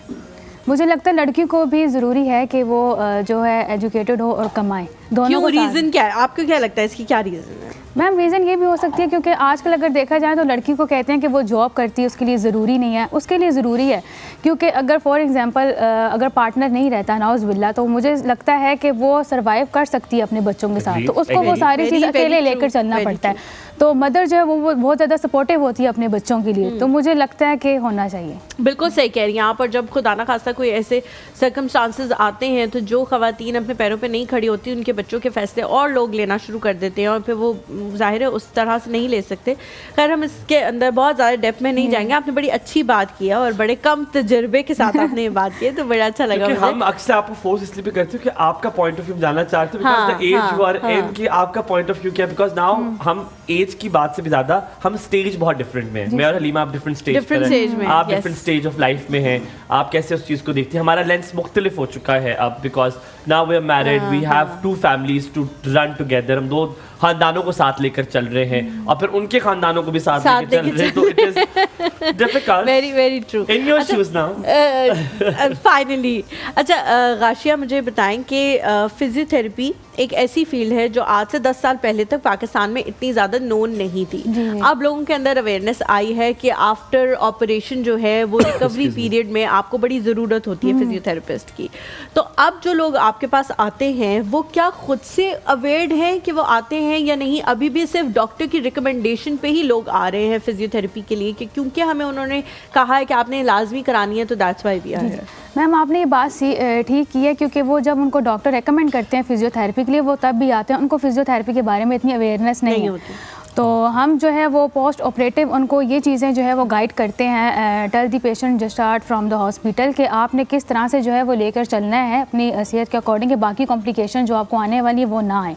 मुझे लगता है लड़की को भी ज़रूरी है कि वो जो है एजुकेटेड हो और कमाए दोनों। क्यों, रीज़न क्या है? आपको क्या लगता है इसकी क्या रीज़न है? मैम रीज़न ये भी हो सकती है क्योंकि आजकल अगर देखा जाए तो लड़की को कहते हैं कि वो जॉब करती है, उसके लिए ज़रूरी नहीं है। उसके लिए ज़रूरी है क्योंकि अगर फॉर एग्जांपल अगर पार्टनर नहीं रहता नाउज़ बिल्ला, तो मुझे लगता है कि वो सर्वाइव कर सकती है अपने बच्चों के साथ, तो उसको वो सारी चीज़ अकेले लेकर चलना पड़ता है। तो मदर जो है वो बहुत ज़्यादा सपोर्टिव होती है अपने बच्चों के लिए, तो मुझे लगता है कि होना चाहिए। बिल्कुल सही कह रही हैं यहाँ पर। जब खुदा ना खास्ता कोई ऐसे सर्कमस्टांसेस आते हैं तो जो ख़वातीन अपने पैरों पे नहीं खड़ी होती, उनके बच्चों के फैसले और लोग लेना शुरू कर देते हैं और फिर वो ज़ाहिर है उस तरह से नहीं ले सकते। खैर हम इसके अंदर बहुत ज़्यादा डेप्थ में नहीं जाएंगे। आपने बड़ी अच्छी बात की है और बड़े कम तजर्बे के साथ आपने ये बात की है, तो बड़ा अच्छा लगा मुझे। हम अक्सर आपको फोर्स इसलिए भी करते हैं कि आपका पॉइंट ऑफ व्यू जानना चाहते हैं, because the age you are in, कि आपका पॉइंट ऑफ व्यू क्या है, बिकॉज़ नाउ हम एज की बात से भी ज़्यादा हम स्टेज बहुत डिफरेंट में हैं। मैं और हलीमा आप डिफरेंट स्टेज में, आप डिफरेंट स्टेज ऑफ लाइफ में हैं, आप कैसे उस चीज़ को देखते हैं। हमारा लेंस मुख्तलिफ हो चुका है अब, because now we are married, we have 2 families to run together, हम 2 खानदानों को साथ लेकर चल रहे हैं और फिर उनके खानदानों को भी साथ लेकर चल रहे हैं, तो it is difficult. Very very true. In your shoes now finally. अच्छा गाशिया, मुझे बताएं कि फिजियोथेरेपी एक ऐसी फील्ड है जो आज से 10 साल पहले तक पाकिस्तान में इतनी ज़्यादा नोन नहीं थी। अब लोगों के अंदर अवेयरनेस आई है कि आफ्टर ऑपरेशन जो है वो रिकवरी पीरियड में आपको बड़ी ज़रूरत होती है फिजियोथेरेपिस्ट की। तो अब जो लोग आपके पास आते हैं वो क्या खुद से अवेयर्ड हैं कि वो आते हैं या नहीं? अभी भी सिर्फ डॉक्टर की रिकमेंडेशन पे ही लोग आ रहे हैं फिजियोथेरेपी के लिए कि क्योंकि हमें उन्होंने कहा है कि आपने लाजमी करानी है, तो that's why we are here. Ma'am आपने ये बात ठीक की है क्योंकि वो जब उनको डॉक्टर रेकमेंड करते हैं फिजियोथेरेपी के लिए वो तब भी आते हैं, उनको फिजियोथेरेपी के बारे में इतनी अवेयरनेस नहीं होती। तो हम जो है वो पोस्ट ऑपरेटिव उनको ये चीज़ें जो है वो गाइड करते हैं, tell the patient just start from the hospital कि आपने किस तरह से जो है वो लेकर चलना है अपनी सेहत के अकॉर्डिंग, कि बाकी कॉम्प्लिकेशन जो आपको आने वाली है वो ना आए।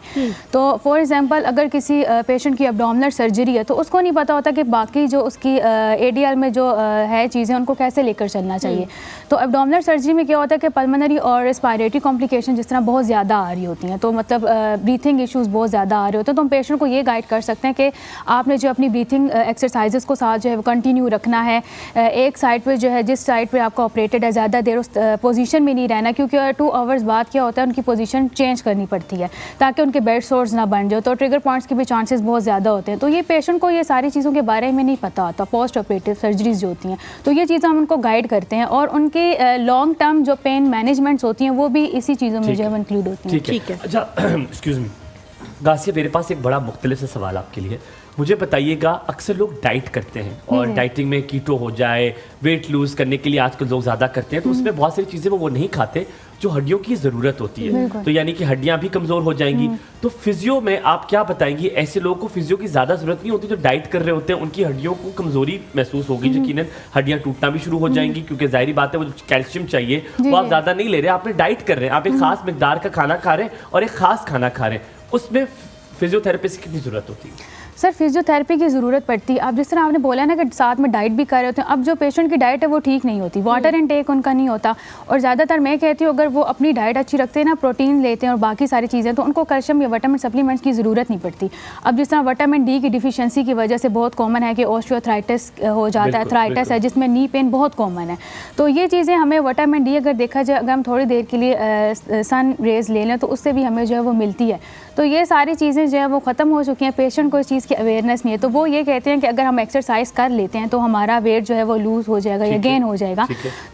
तो फॉर एग्जांपल अगर किसी पेशेंट की एब्डोमिनल सर्जरी है तो उसको नहीं पता होता कि बाकी जो उसकी ADL में जो है चीज़ें उनको कैसे लेकर चलना चाहिए। तो एब्डोमिनल सर्जरी में क्या होता है कि पल्मोनरी और रेस्पिरेटरी कॉम्प्लिकेशन जिस तरह बहुत ज़्यादा आ रही होती हैं, तो मतलब ब्रीथिंग इश्यूज़ बहुत ज़्यादा आ रहे होते हैं, तो हम पेशेंट को ये गाइड कर सकते हैं कि आपने जो अपनी ब्रीथिंग एक्सरसाइजेस को साथ जो है वो कंटिन्यू रखना है। एक साइड पे जो है जिस साइड पे आपका ऑपरेटेड है ज़्यादा देर उस पोजीशन में नहीं रहना, क्योंकि 2 आवर्स बाद क्या होता है उनकी पोजीशन चेंज करनी पड़ती है ताकि उनके बेड सोर्स ना बन जाए, तो ट्रिगर पॉइंट्स के भी चांसेस बहुत ज़्यादा होते हैं। तो ये पेशेंट को ये सारी चीज़ों के बारे में नहीं पता होता, पोस्ट ऑपरेटिव सर्जरीज जो होती हैं, तो ये चीज़ें हम उनको गाइड करते हैं और उनके लॉन्ग टर्म जो पेन मैनेजमेंट्स होती हैं वो भी इसी चीज़ों में जो है इंक्लूड होती हैं। ठीक है। अच्छा एक्सक्यूज मी गासिया, मेरे पास एक बड़ा मुख्तलिफ सा सवाल आपके लिए। मुझे बताइएगा, अक्सर लोग डाइट करते हैं और डाइटिंग में कीटो हो जाए, वेट लूज करने के लिए आजकल लोग ज़्यादा करते हैं, तो उसमें बहुत सारी चीज़ें वो नहीं खाते जो हड्डियों की ज़रूरत होती है, तो यानी कि हड्डियां भी कमज़ोर हो जाएंगी। तो फिजियो में आप क्या बताएंगी, ऐसे लोगों को फिजियो की ज़्यादा ज़रूरत नहीं होती जो डाइट कर रहे होते हैं, उनकी हड्डियों को कमज़ोरी महसूस होगी, यकीनन हड्डियां टूटना भी शुरू हो जाएंगी, क्योंकि जाहिर बात है वो कैल्शियम चाहिए वो आप ज़्यादा नहीं ले रहे, आपने डाइट कर रहे हैं, आप एक खास मकदार का खाना खा रहे हैं और एक खास खाना खा रहे हैं, उसमें फिजियोथेरेपिस्ट की कितनी ज़रूरत होती है? सर फिजियोथेरेपी की ज़रूरत पड़ती है। अब जिस तरह आपने बोला ना कि साथ में डाइट भी कर रहे होते हैं, अब जो पेशेंट की डाइट है वो ठीक नहीं होती, वाटर इनटेक उनका नहीं होता, और ज़्यादातर मैं कहती हूँ अगर वो अपनी डाइट अच्छी रखते हैं ना, प्रोटीन लेते हैं और बाकी सारी चीज़ें, तो उनको कैल्शियम या विटामिन सप्लीमेंट्स की ज़रूरत नहीं पड़ती। अब जिस तरह विटामिन डी की डिफिशियंसी की वजह से बहुत कॉमन है कि ऑस्टियोआर्थराइटिस हो जाता है, अर्थराइटिस है जिसमें नी पेन बहुत कॉमन है। तो ये चीज़ें हमें विटामिन डी अगर देखा जाए, अगर हम थोड़ी देर के लिए सन रेज ले लें तो उससे भी हमें जो है वो मिलती है। तो ये सारी चीज़ें जो है वो ख़त्म हो चुकी हैं, पेशेंट को इस चीज़ की अवेयरनेस नहीं है। तो वो ये कहते हैं कि अगर हम एक्सरसाइज कर लेते हैं तो हमारा वेट जो है वो लूज़ हो जाएगा या गेन हो जाएगा।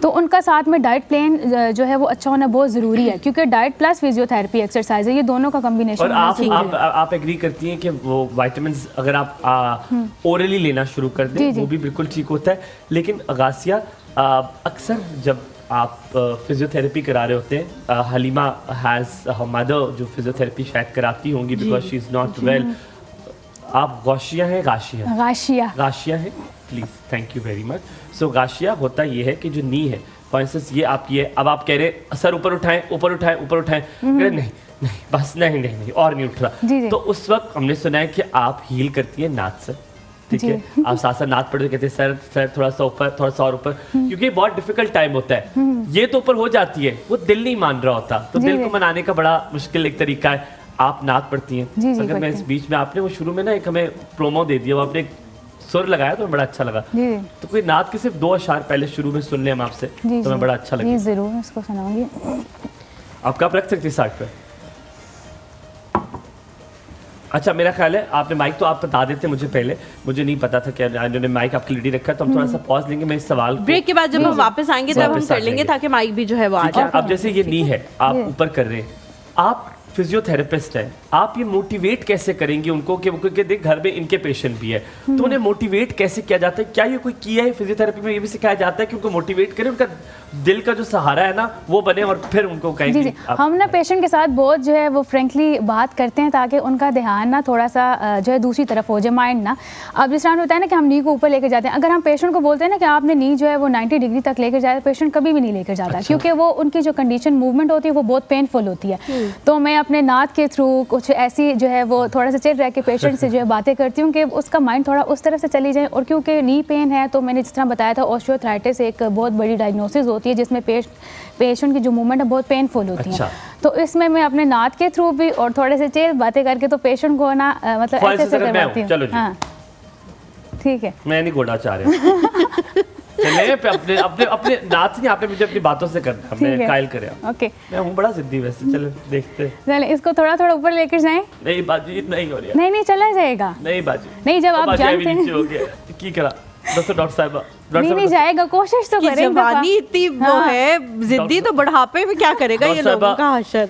तो उनका साथ में डाइट प्लान जो है वो अच्छा होना बहुत ज़रूरी है, क्योंकि डाइट प्लस फिजियोथेरेपी एक्सरसाइज है, ये दोनों का कॉम्बिनेशन। और आप एग्री करती हैं कि वो विटामिन्स अगर आप ओरली लेना शुरू कर दें वो भी बिल्कुल ठीक होता है। लेकिन गासिया, अक्सर जब आप फिजियोथेरेपी करा रहे होते हैं, हलीमा हैज़ हर मदर जो फिजियोथेरेपी शायद कराती होंगी because she is not well. आप गाशिया हैं? गाशिया हैं, please, thank you very much. So गाशिया होता ये है कि जो नी है, फॉर इंस्टेंस ये आप अब आप कह रहे सर ऊपर उठाएं, नहीं बस नहीं और नहीं उठ रहा। तो उस वक्त हमने सुना है कि आप हील करती हैं नाथ से, ठीक है? आप साथ साथ नाथ पढ़ते कहते हैं सर थोड़ा सा ऊपर, थोड़ा सा और ऊपर, क्योंकि बहुत डिफिकल्ट टाइम होता है। ये तो ऊपर हो जाती है, वो दिल नहीं मान रहा होता, तो दिल को मनाने का बड़ा मुश्किल एक तरीका है। आप नाथ पढ़ती हैं। अगर मैं इस बीच में, आपने वो शुरू में ना एक हमें प्रोमो दे दिया, वो आपने एक सुर लगाया तो बड़ा अच्छा लगा। तो कोई नाथ के सिर्फ 2 अशार पहले शुरू में सुन ले हम आपसे, तो मैं बड़ा अच्छा लगा। जरूर इसको सुनाऊंगी। आप कब रख सकती 60 पे? अच्छा, मेरा ख्याल है आपने माइक तो आप बता देते मुझे पहले, मुझे नहीं पता था कि इन्होंने माइक आपके रेडी रखा है। तो हम थोड़ा सा पॉज लेंगे, मैं इस सवाल ब्रेक के बाद जब हम वापस आएंगे तब हम कर लेंगे ताकि माइक भी जो है वो आ जाए। अब जैसे ये नी है, आप ऊपर कर रहे हैं, आप फिजियोथेरेपिस्ट है, आप ये मोटिवेट कैसे करेंगे उनको कि क्योंकि देख घर में इनके पेशेंट भी है, तो उन्हें मोटिवेट कैसे किया जाता है? क्या ये कोई किया है फिजियोथेरेपी में, ये भी सिखाया जाता है कि उनको मोटिवेट करें, उनका दिल का जो सहारा है ना वो बने, और फिर उनको कहेंगे। हम ना पेशेंट के साथ बहुत जो है वो फ्रेंकली बात करते हैं ताकि उनका ध्यान ना थोड़ा सा जो है दूसरी तरफ हो जाए, माइंड ना। अब जिस तरह होता है ना कि हम नी को ऊपर लेकर जाते हैं, अगर हम पेशेंट को बोलते हैं ना कि आपने नी जो है वो 90 डिग्री तक लेकर जाए, पेशेंट कभी भी नहीं लेकर जाता। अच्छा। क्योंकि वो उनकी जो कंडीशन मूवमेंट होती है वो बहुत पेनफुल होती है। तो मैं अपने नाथ के थ्रू कुछ ऐसी जो है वो थोड़ा सा चिल रह के पेशेंट से जो है बातें करती हूँ कि उसका माइंड थोड़ा उस तरफ से चली जाए। और क्योंकि नी पेन है तो मैंने जिस तरह बताया था, ऑस्टियोआर्थराइटिस एक बहुत बड़ी डायग्नोसिस होती है जिसमें पेशेंट की जो मूवमेंट है बहुत पेनफुल होती है। तो इसमें मैं अपने नाथ के थ्रू भी और थोड़े से चिल बातें करके तो पेशेंट को ना मतलब ऐसे करवाती हूँ। हाँ ठीक है, मैं नहीं घोड़ा चाह रहा। चले अपने अपने अपने नाथ नहीं, आपने मुझे अपनी बातों से करना, हमने कायल करे। ओके, मैं हूँ बड़ा जिद्दी वैसे, चलो देखते। चले इसको थोड़ा थोड़ा ऊपर लेकर जाएं। नहीं बाजी इतना ही हो रहा है। नहीं चला जाएगा। नहीं बाजी नहीं, जब आप जानते हैं हो गया की करा डॉक्टर साहब नहीं जाएगा, कोशिश तो करें। जवानी इतनी वो है जिद्दी, तो बुढ़ापे में क्या करेगा ये लोगों का हशर।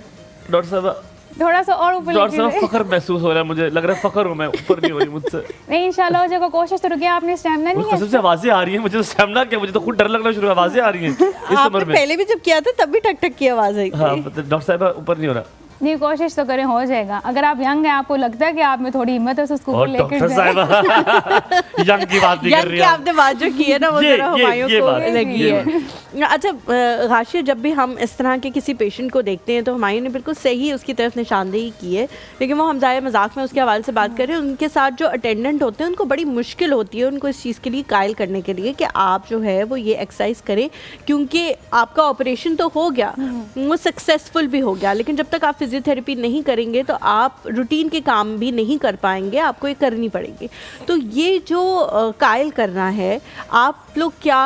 डॉक्टर साहब थोड़ा सा और ऊपर लेके जाइए। फख्र महसूस हो रहा है, मुझे लग रहा है फख्र हूं मैं, ऊपर नहीं हो रही मुझसे। नहीं इंशाल्लाह हो जाएगा, कोशिश तो रुकिए, आपने स्टैमिना नहीं है। कसम से आवाजें आ रही हैं मुझे, तो स्टैमिना क्या, मुझे तो खुद डर लगना शुरू, आवाजें आ रही हैं इस उम्र में। पहले भी जब किया था तब भी टक टक की आवाज आई। हां डॉक्टर साहब ऊपर नहीं हो रहा। नहीं कोशिश तो करें, हो जाएगा। अगर आप यंग हैं, आपको लगता है कि आप में थोड़ी हिम्मत है तो उसको ऊपर लेकर जाए। यंग की बात नहीं कर रही, आपने बात जो की है ना वो जरा हुमायूं को लगी है। अच्छा गाशिया, जब भी हम इस तरह के किसी पेशेंट को देखते हैं तो हुमायूं ने बिल्कुल सही उसकी तरफ निशानदेही की है, लेकिन वो हम ज़ाहिर मजाक में उसके हवाले से बात कर रहे हैं। उनके साथ जो अटेंडेंट होते हैं उनको बड़ी मुश्किल होती है उनको इस चीज़ के लिए कायल करने के लिए कि आप जो है वो ये एक्सरसाइज करें, क्योंकि आपका ऑपरेशन तो हो गया, वो सक्सेसफुल भी हो गया, लेकिन जब तक आप फिजियोथेरेपी नहीं करेंगे तो आप रूटीन के काम भी नहीं कर पाएंगे, आपको ये करनी पड़ेगी। तो ये जो कायल करना है, आप लोग क्या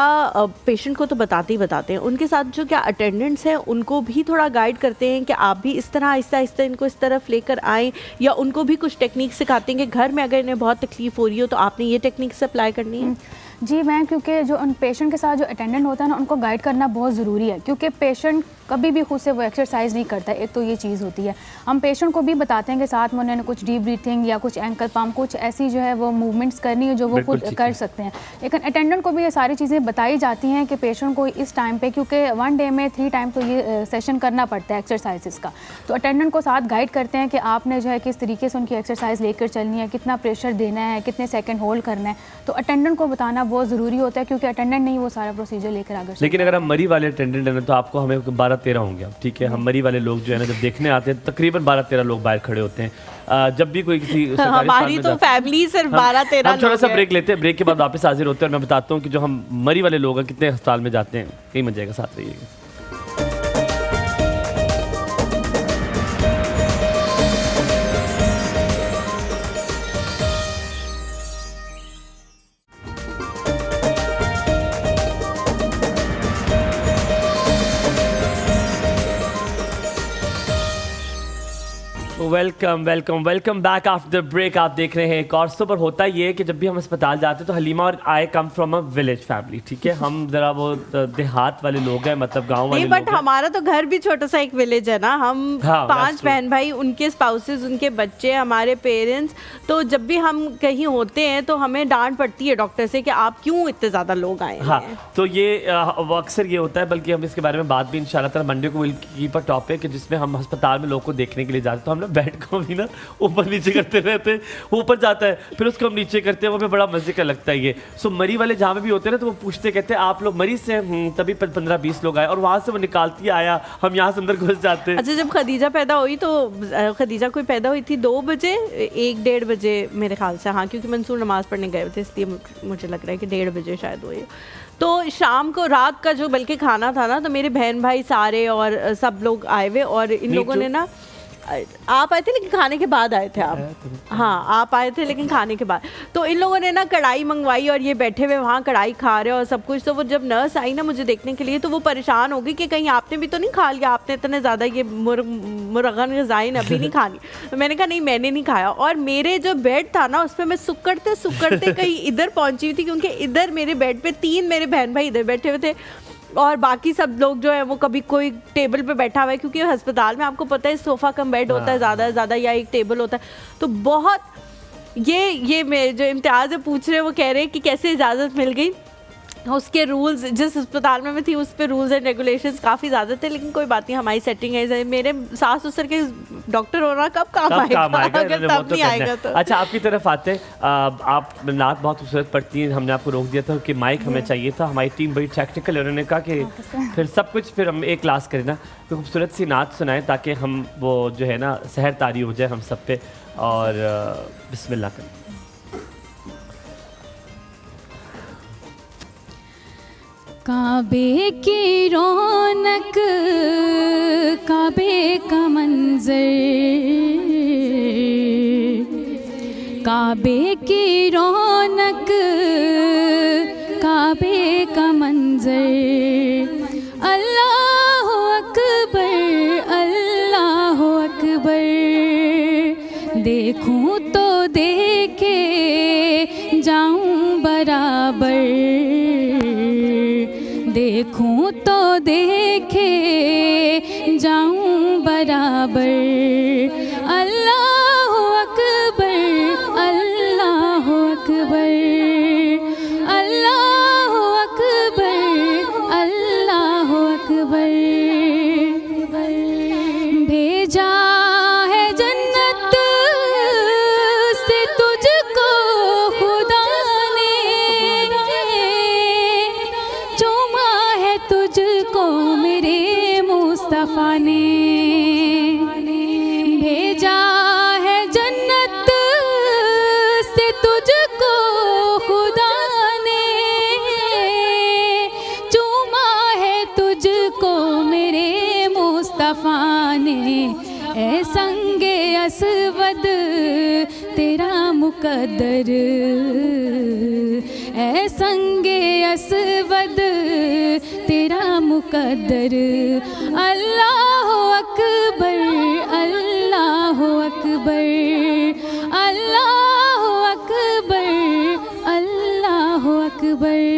पेशेंट को तो बताते ही बताते हैं, उनके साथ जो क्या अटेंडेंट्स हैं उनको भी थोड़ा गाइड करते हैं कि आप भी इस तरह आहिस्ता आहिस्ता इनको इस तरफ लेकर आएँ, या उनको भी कुछ टेक्निक सिखाते हैं कि घर में अगर इन्हें बहुत तकलीफ हो रही हो तो आपने ये टेक्निक से अप्लाई करनी है? जी मैम, क्योंकि जो उन पेशेंट के साथ जो अटेंडेंट होता है ना उनको गाइड करना बहुत ज़रूरी है, क्योंकि पेशेंट कभी भी खुद से वो एक्सरसाइज नहीं करता। एक तो ये चीज़ होती है, हम पेशेंट को भी बताते हैं कि साथ में उन्होंने कुछ डीप ब्रीथिंग या कुछ एंकल पम्प, कुछ ऐसी जो है वो मूवमेंट्स करनी है जो वो खुद कर सकते हैं। लेकिन अटेंडेंट को भी ये सारी चीज़ें बताई जाती हैं कि पेशेंट को इस टाइम पे, क्योंकि 1 डे में 3 टाइम तो ये सेशन करना पड़ता है एक्सरसाइजेस का, तो अटेंडेंट को साथ गाइड करते हैं कि आपने जो है किस तरीके से उनकी एक्सरसाइज लेकर चलनी है, कितना प्रेशर देना है, कितने सेकेंड होल्ड करना है। तो अटेंडेंट को बताना बहुत ज़रूरी होता है, क्योंकि अटेंडेंट नहीं वो सारा प्रोसीजर लेकर आगे। लेकिन अगर हम मरी वाले अटेंडेंट हैं तो आपको हमें 12-13 होंगे, ठीक है? हम मरी वाले लोग जो है ना जब देखने आते हैं तकरीबन 12-13 लोग बाहर खड़े होते हैं। जब भी कोई किसी सरकारी हमारी अस्पताल में तो फैमिली सिर्फ 12-13 हम थोड़ा सा ब्रेक लेते हैं, ब्रेक के बाद वापस हाजिर होते हैं और मैं बताता हूँ कि जो हम मरी वाले लोग हैं कितने अस्पताल में जाते हैं, कई मजे का साथ रहिएगा। Welcome welcome welcome back after break. आप देख रहे हैं एक और सुपर। होता ये है कि जब भी हम अस्पताल जाते हैं तो हलीमा और I come from a village family, ठीक है, हम जरा वो देहात वाले लोग हैं, मतलब गांव वाले लोग हैं। बट हमारा तो घर भी छोटा सा एक विलेज है ना, हम 5 बहन भाई, उनके स्पाउसेस, उनके बच्चे, हमारे पेरेंट्स। तो जब भी हम कहीं होते हैं तो हमें डांट पड़ती है डॉक्टर से कि आप क्यों इतने ज्यादा लोग आए हाँ, हैं। तो ये अक्सर ये होता है, बल्कि हम इसके बारे में बात भी इंशाल्लाह ताला मंडे को विल कीप अ टॉपिक, जिसमें हम अस्पताल में लोग को देखने के लिए जाते हैं तो हम लोग बेड को भी ना ऊपर नीचे करते रहते हैं, वो ऊपर जाता है फिर उसको हम नीचे करते हैं, वो हमें बड़ा मजे का लगता है ये। सो मरी वाले जहाँ पे भी होते हैं ना तो वो पूछते कहते हैं आप लोग मरी से, तभी 15-20 लोग आए, और वहाँ से वो निकालती आया, हम यहाँ से अंदर घुस जाते हैं। अच्छा, जब खदीजा पैदा हुई तो खदीजा कोई पैदा हुई थी 2 बजे, 1-1:30 बजे मेरे ख्याल से, हाँ, क्योंकि मंसूर नमाज पढ़ने गए थे, इसलिए मुझे लग रहा है कि 1:30 बजे शायद हुई। तो शाम को रात का जो बल्कि खाना था ना, तो मेरे बहन भाई सारे और सब लोग आए हुए, और इन लोगों ने ना, आप आए थे लेकिन खाने के बाद आए थे आप, हाँ आप आए थे लेकिन खाने के बाद। तो इन लोगों ने ना कढ़ाई मंगवाई और ये बैठे हुए वहाँ कढ़ाई खा रहे और सब कुछ। तो वो जब नर्स आई ना मुझे देखने के लिए तो वो परेशान हो गई कि कहीं आपने भी तो नहीं खा लिया, आपने इतने ज़्यादा ये मुर्गन ग़िज़ाइन अभी नहीं खानी। तो मैंने कहा नहीं, मैंने नहीं खाया। और मेरे जो बेड था ना उस पर मैं सुकड़ते सुकड़ते कहीं इधर पहुँची हुई थी, क्योंकि इधर मेरे बेड पर 3 मेरे बहन भाई इधर बैठे हुए थे और बाकी सब लोग जो है वो कभी कोई टेबल पे बैठा हुआ है, क्योंकि अस्पताल में आपको पता है सोफ़ा कम बेड होता है ज़्यादा से ज़्यादा, या एक टेबल होता है। तो बहुत ये मेरे जो इम्तियाज़ पूछ रहे हैं वो कह रहे हैं कि कैसे इजाज़त मिल गई। उसके रूल्स, जिस अस्पताल में मैं थी उस पर रूल्स एंड रेगुलेशंस काफ़ी ज़्यादा थे, लेकिन कोई बात नहीं, हमारी सेटिंग है। मेरे सास ससुर के डॉक्टर होना कब काम आएगा अगर तब नहीं आएगा तो। अच्छा, आपकी तरफ आते हैं, आप नात बहुत खूबसूरत पढ़ती हैं, हमने आपको रोक दिया था कि माइक हमें चाहिए था, हमारी टीम बड़ी टेक्निकल है, उन्होंने कहा कि फिर सब कुछ फिर हम एक क्लास करें ना, तो खूबसूरत सी नात सुनाएं ताकि हम वो जो है ना सहर तारी हो जाए हम सब पे। और बिस्मिल्लाह करें। काबे की रौनक, काबे का मंजर, काबे की रौनक, काबे का मंजर, अल्लाह अकबर, अल्लाह अकबर, देखूं तो देखे जाऊं बराबर, देखूं तो देखे जाऊं बराबर, अल्लाह अकबर, अल्लाह अकबर, अल्लाह अकबर, अल्लाह अकबर। भेजा है जन्नत से तुझको खुदा ने, चूमा है तुझको मेरे मुस्तफ़ा ने, भेजा है जन्नत से तुझको खुदा ने, चूमा है तुझको मेरे मुस्तफ़ा ने, ऐ संगे असवद तेरा मुकद्दर, ऐ संगे असवद तेरा मुकद्दर, अल्लाह अकबर, अल्लाह अकबर, अल्लाह अकबर, अल्लाह अकबर।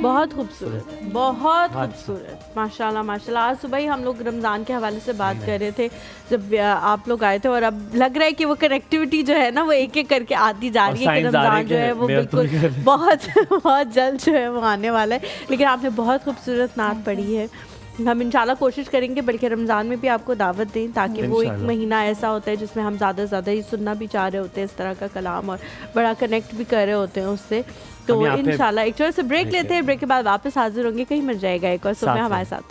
बहुत खूबसूरत, बहुत खूबसूरत, माशाल्लाह माशाल्लाह। आज सुबह ही हम लोग रमज़ान के हवाले से बात कर रहे थे जब आप लोग आए थे, और अब लग रहा है कि वो कनेक्टिविटी जो है ना वो एक एक करके आती जा रही है, कि रमज़ान जो है वो बिल्कुल बहुत बहुत जल्द जो है वो आने वाला है। लेकिन आपने बहुत खूबसूरत नात पढ़ी है, हम इंशाल्लाह कोशिश करेंगे बल्कि रमज़ान में भी आपको दावत दें, ताकि वो एक महीना ऐसा होता है जिसमें हम ज़्यादा से ज़्यादा ही सुनना भी चाह रहे होते हैं इस तरह का कलाम, और बड़ा कनेक्ट भी कर रहे होते हैं उससे। तो इंशाल्लाह एक छोटा सा ब्रेक लेते हैं, ब्रेक के बाद वापस हाजिर होंगे, कहीं मर जाएगा एक और सुबह हमारे साथ।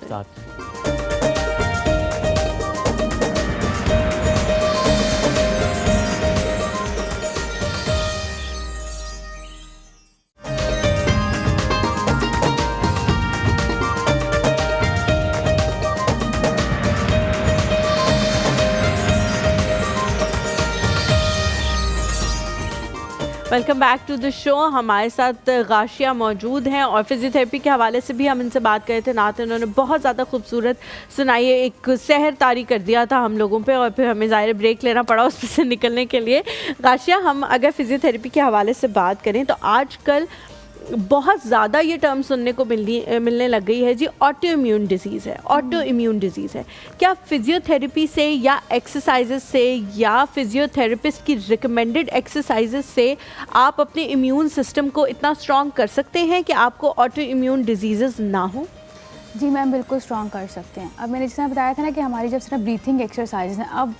Welcome back to the show. हमारे साथ गाशिया मौजूद हैं और फिजियोथेरेपी के हवाले से भी हम इनसे बात कर रहे थे। नात इन्होंने बहुत ज़्यादा खूबसूरत सुनाई है, एक सहर तारी कर दिया था हम लोगों पे और फिर हमें ज़ाहिर ब्रेक लेना पड़ा उसमें से निकलने के लिए। गाशिया, हम अगर फिजियोथेरेपी के हवाले से बात करें तो आजकल बहुत ज़्यादा ये टर्म सुनने को मिलने लग गई है जी, ऑटो इम्यून डिजीज़ है, ऑटो इम्यून डिजीज़ है। क्या फिजियोथेरेपी से या एक्सरसाइजेस से या फिजियोथेरेपिस्ट की रिकमेंडेड एक्सरसाइजेस से आप अपने इम्यून सिस्टम को इतना स्ट्रॉन्ग कर सकते हैं कि आपको ऑटो इम्यून डिजीज़ ना हो? जी मैम, बिल्कुल स्ट्रॉन्ग कर सकते हैं। अब मैंने जिस तरह बताया था ना कि हमारी जिस तरह ब्रीथिंग एक्सरसाइज हैं, अब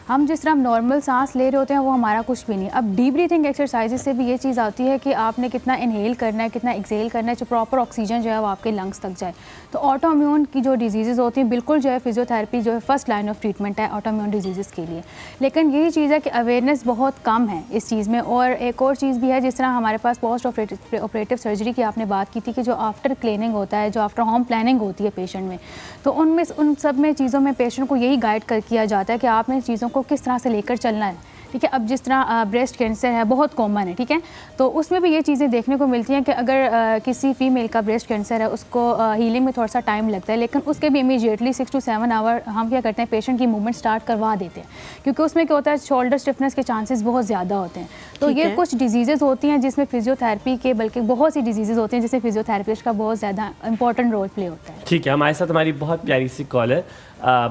हम जिस तरह नॉर्मल सांस ले रहे होते हैं वो हमारा कुछ भी नहीं। अब डीप ब्रीथिंग एक्सरसाइज से भी ये चीज़ आती है कि आपने कितना इनहेल करना है, कितना एक्सेल करना है, जो प्रॉपर ऑक्सीजन जो है वो आपके लंग्स तक जाए। तो ऑटो इम्यून की जो डिजीज़ होती हैं, बिल्कुल जो है फिजियोथेरेपी जो है फर्स्ट लाइन ऑफ ट्रीटमेंट है ऑटो इम्यून डिजीज़ के लिए। लेकिन यही चीज़ है कि अवेयरनेस बहुत कम है इस चीज़ में। और एक और चीज़ भी है, जिस तरह हमारे पास पोस्ट ऑपरेटिव सर्जरी की आपने बात की थी कि जो आफ्टर क्लीनिंग होता है, जो आफ्टर होम प्लानिंग होती है पेशेंट में, तो उन सब में चीज़ों में पेशेंट को यही गाइड किया जाता है कि आपने चीज़ों को किस तरह से लेकर चलना है। ठीक है, अब जिस तरह ब्रेस्ट कैंसर है बहुत कॉमन है, ठीक है, तो उसमें भी ये चीज़ें देखने को मिलती हैं कि अगर किसी फीमेल का ब्रेस्ट कैंसर है, उसको हीलिंग में थोड़ा सा टाइम लगता है, लेकिन उसके भी इमीडिएटली 6 to 7 आवर हम क्या करते हैं, पेशेंट की मूवमेंट स्टार्ट करवा देते हैं, क्योंकि उसमें क्या होता है, शोल्डर स्टिफनेस के चांसेस बहुत ज़्यादा होते हैं। तो ये कुछ डिजीज़ होती हैं जिसमें फिजियोथेरेपी के, बल्कि बहुत सी डिजीज़ होती हैं जिसमें फिजियोथेरेपिस्ट का बहुत ज़्यादा इंपॉर्टेंट रोल प्ले होता है। ठीक है, हमारे साथ हमारी बहुत प्यारी सी कॉलर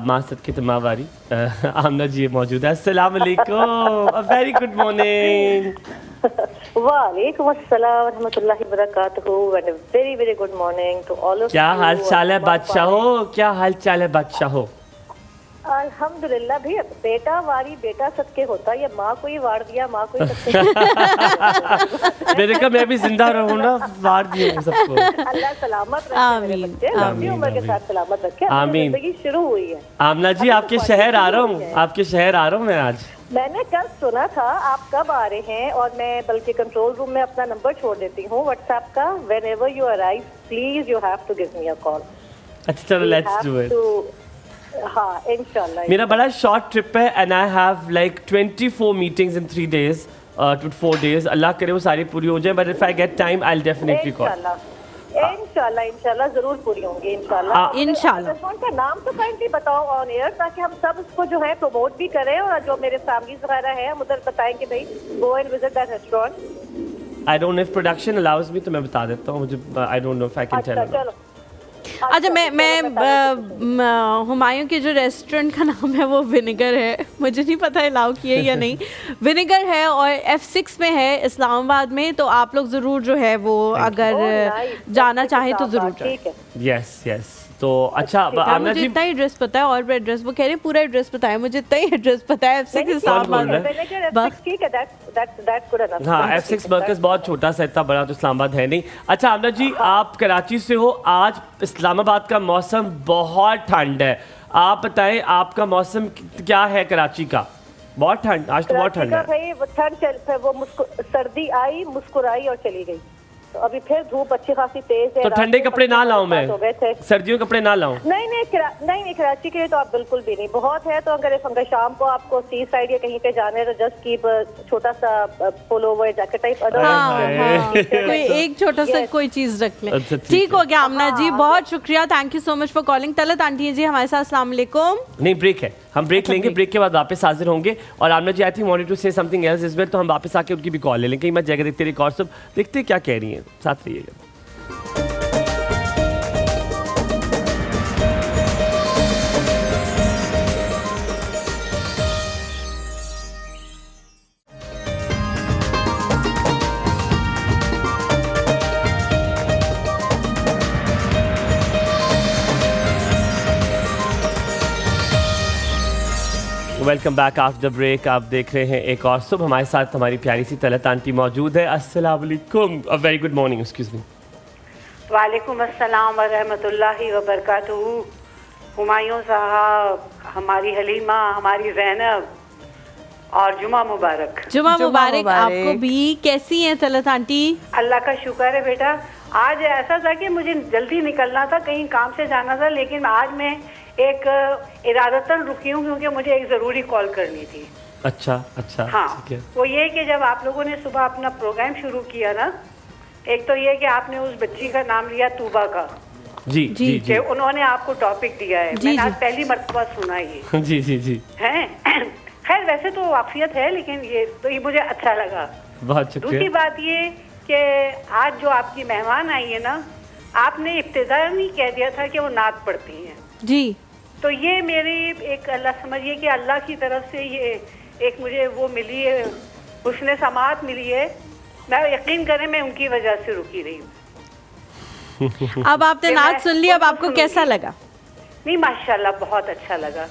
मासद की तमावारी आमना जी मौजूद है। अस्सलाम वालेकुम, अ वेरी गुड मॉर्निंग। वालेकुम अस्सलाम रहमतुल्लाहि बरकातहू and very very good morning to all of. क्या हाल चाल है बादशाहो, क्या हाल चाल है बादशाहो? अल्हम्दुलिल्लाह भी। बेटा वारी बेटा सबके होता, ये माँ को ही वार दिया, माँ को ही सबके मेरे का मैं भी जिंदा रहूं ना, वार दिया सबको। अल्लाह सलामत रखे मेरे बच्चे, लंबी उम्र के साथ सलामत रखे। आमीन। जिंदगी शुरू हुई है। आमना जी, आपके शहर आ रहा हूँ, आपके शहर आ रहा हूँ मैं आज। मैंने कल सुना था आप कब आ रहे हैं, और मैं बल्कि कंट्रोल रूम में अपना नंबर छोड़ देती हूँ व्हाट्सएप का। Whenever you arrive please you have to give me a call. अच्छा चलो, लेट्स डू इट। हाँ इंशाल्लाह। मेरा बड़ा शॉर्ट ट्रिप है and I have like 24 meetings in 3 days to 4 days। अल्लाह करे वो सारी पूरी हो जाए, but if I get time I will definitely call. इंशाल्लाह जरूर पूरी होंगी इंशाल्लाह। रेस्टोरेंट का नाम तो काइंडली बताओ ऑन एयर, ताकि हम सब इसको जो है प्रमोट भी करें, और जो मेरे फैमिलीज वगैरह है हम उधर बताएं कि भाई go and visit that restaurant. I don't know if production allows me, तो मैं बता देता हूँ। मुझे I don't know if I can tell. चलो अच्छा, मैं हुमायूं के जो रेस्टोरेंट का नाम है वो विनेगर है, मुझे नहीं पता अलाउ किए या नहीं। विनेगर है और F6 में है इस्लामाबाद में, तो आप लोग ज़रूर जो है वो अगर जाना चाहें तो ज़रूर जाएं। Yes yes. तो अच्छा आमना जी, इतना ही एड्रेस पता है, और भी एड्रेस वो कह रहे हैं पूरा एड्रेस पता है, मुझे इतना ही एड्रेस पता है। F6 इस्लामाबाद में। हाँ, F6 मरकज बहुत छोटा सा, इतना बड़ा तो इस्लामाबाद है नहीं। अच्छा आमना जी, आप कराची से हो, आज इस्लामाबाद का मौसम बहुत ठंड है, आप बताएं आपका मौसम क्या है कराची का? बहुत ठंड, आज तो बहुत ठंड है। वो सर्दी आई, मुस्कुराई और चली गई, तो अभी फिर धूप अच्छी खासी तेज है। तो ठंडे कपड़े ना लाऊं मैं, सर्दियों के कपड़े ना लाऊं? नहीं, कराची के लिए तो आप बिल्कुल भी नहीं। बहुत है तो अगर शाम को आपको सी साइड या कहीं पे जाना है तो जस्ट कीप छोटा सा पुल ओवर जैकेट टाइप। कोई एक छोटा सा कोई चीज रख ले। ठीक हो गया आमना जी, बहुत शुक्रिया, thank you so much for calling. Talat aunty ji हमारे साथ, अस्सलाम वालेकुम। नहीं, ब्रेक है, हम ब्रेक लेंगे, ब्रेक के बाद वापस हाजिर होंगे। और Amna ji I think wanted to say something else is well, तो हम वापस आके उनकी भी कॉल ले लेंगे। मैं जगह देखते रिकॉर्ड सब देखते क्या कह रही हैं, साथ रहिएगा। Welcome back after break. आप देख रहे हैं एक और सुबह, हमारे साथ हमारी प्यारी सी तलत आंटी मौजूद है। अस्सलाम वालेकुम, अ very good morning, excuse me. वालेकुम अस्सलाम व रहमतुल्लाहि व बरकातहू। हुमायूं साहब, हमारी हलीमा, हमारी ज़ैनब, और जुमा मुबारक। जुमा मुबारक आपको भी। कैसी हैं तलत आंटी? अल्लाह का शुक्र है बेटा। आज ऐसा था कि मुझे जल्दी निकलना था, कहीं काम से जाना था, लेकिन आज मैं एक इरादतन रुकी हूँ क्योंकि मुझे एक ज़रूरी कॉल करनी थी। अच्छा अच्छा, हाँ, ठीक है। वो ये कि जब आप लोगों ने सुबह अपना प्रोग्राम शुरू किया ना, एक तो ये कि आपने उस बच्ची का नाम लिया तूबा का, जी जी कि जी उन्होंने आपको टॉपिक दिया है, मैंने आज पहली मर्तबा सुना ये। जी जी जी, हैं खैर वैसे तो वाकफियत है, लेकिन ये मुझे अच्छा लगा। बहुत शुक्रिया। दूसरी बात ये कि आज जो आपकी मेहमान आई है ना, आपने इब्तिदा में कह दिया था कि वो नात पढ़ती हैं जी, तो ये मेरी एक अल्लाह समझिए कि अल्लाह की तरफ से ये एक मुझे वो मिली है, हुस्न समात मिली है। मैं यकीन करें मैं उनकी वजह से रुकी रही हूँ। अब आपने नाच सुन ली, अब आपको कैसा लगा? नहीं माशाल्लाह बहुत अच्छा लगा,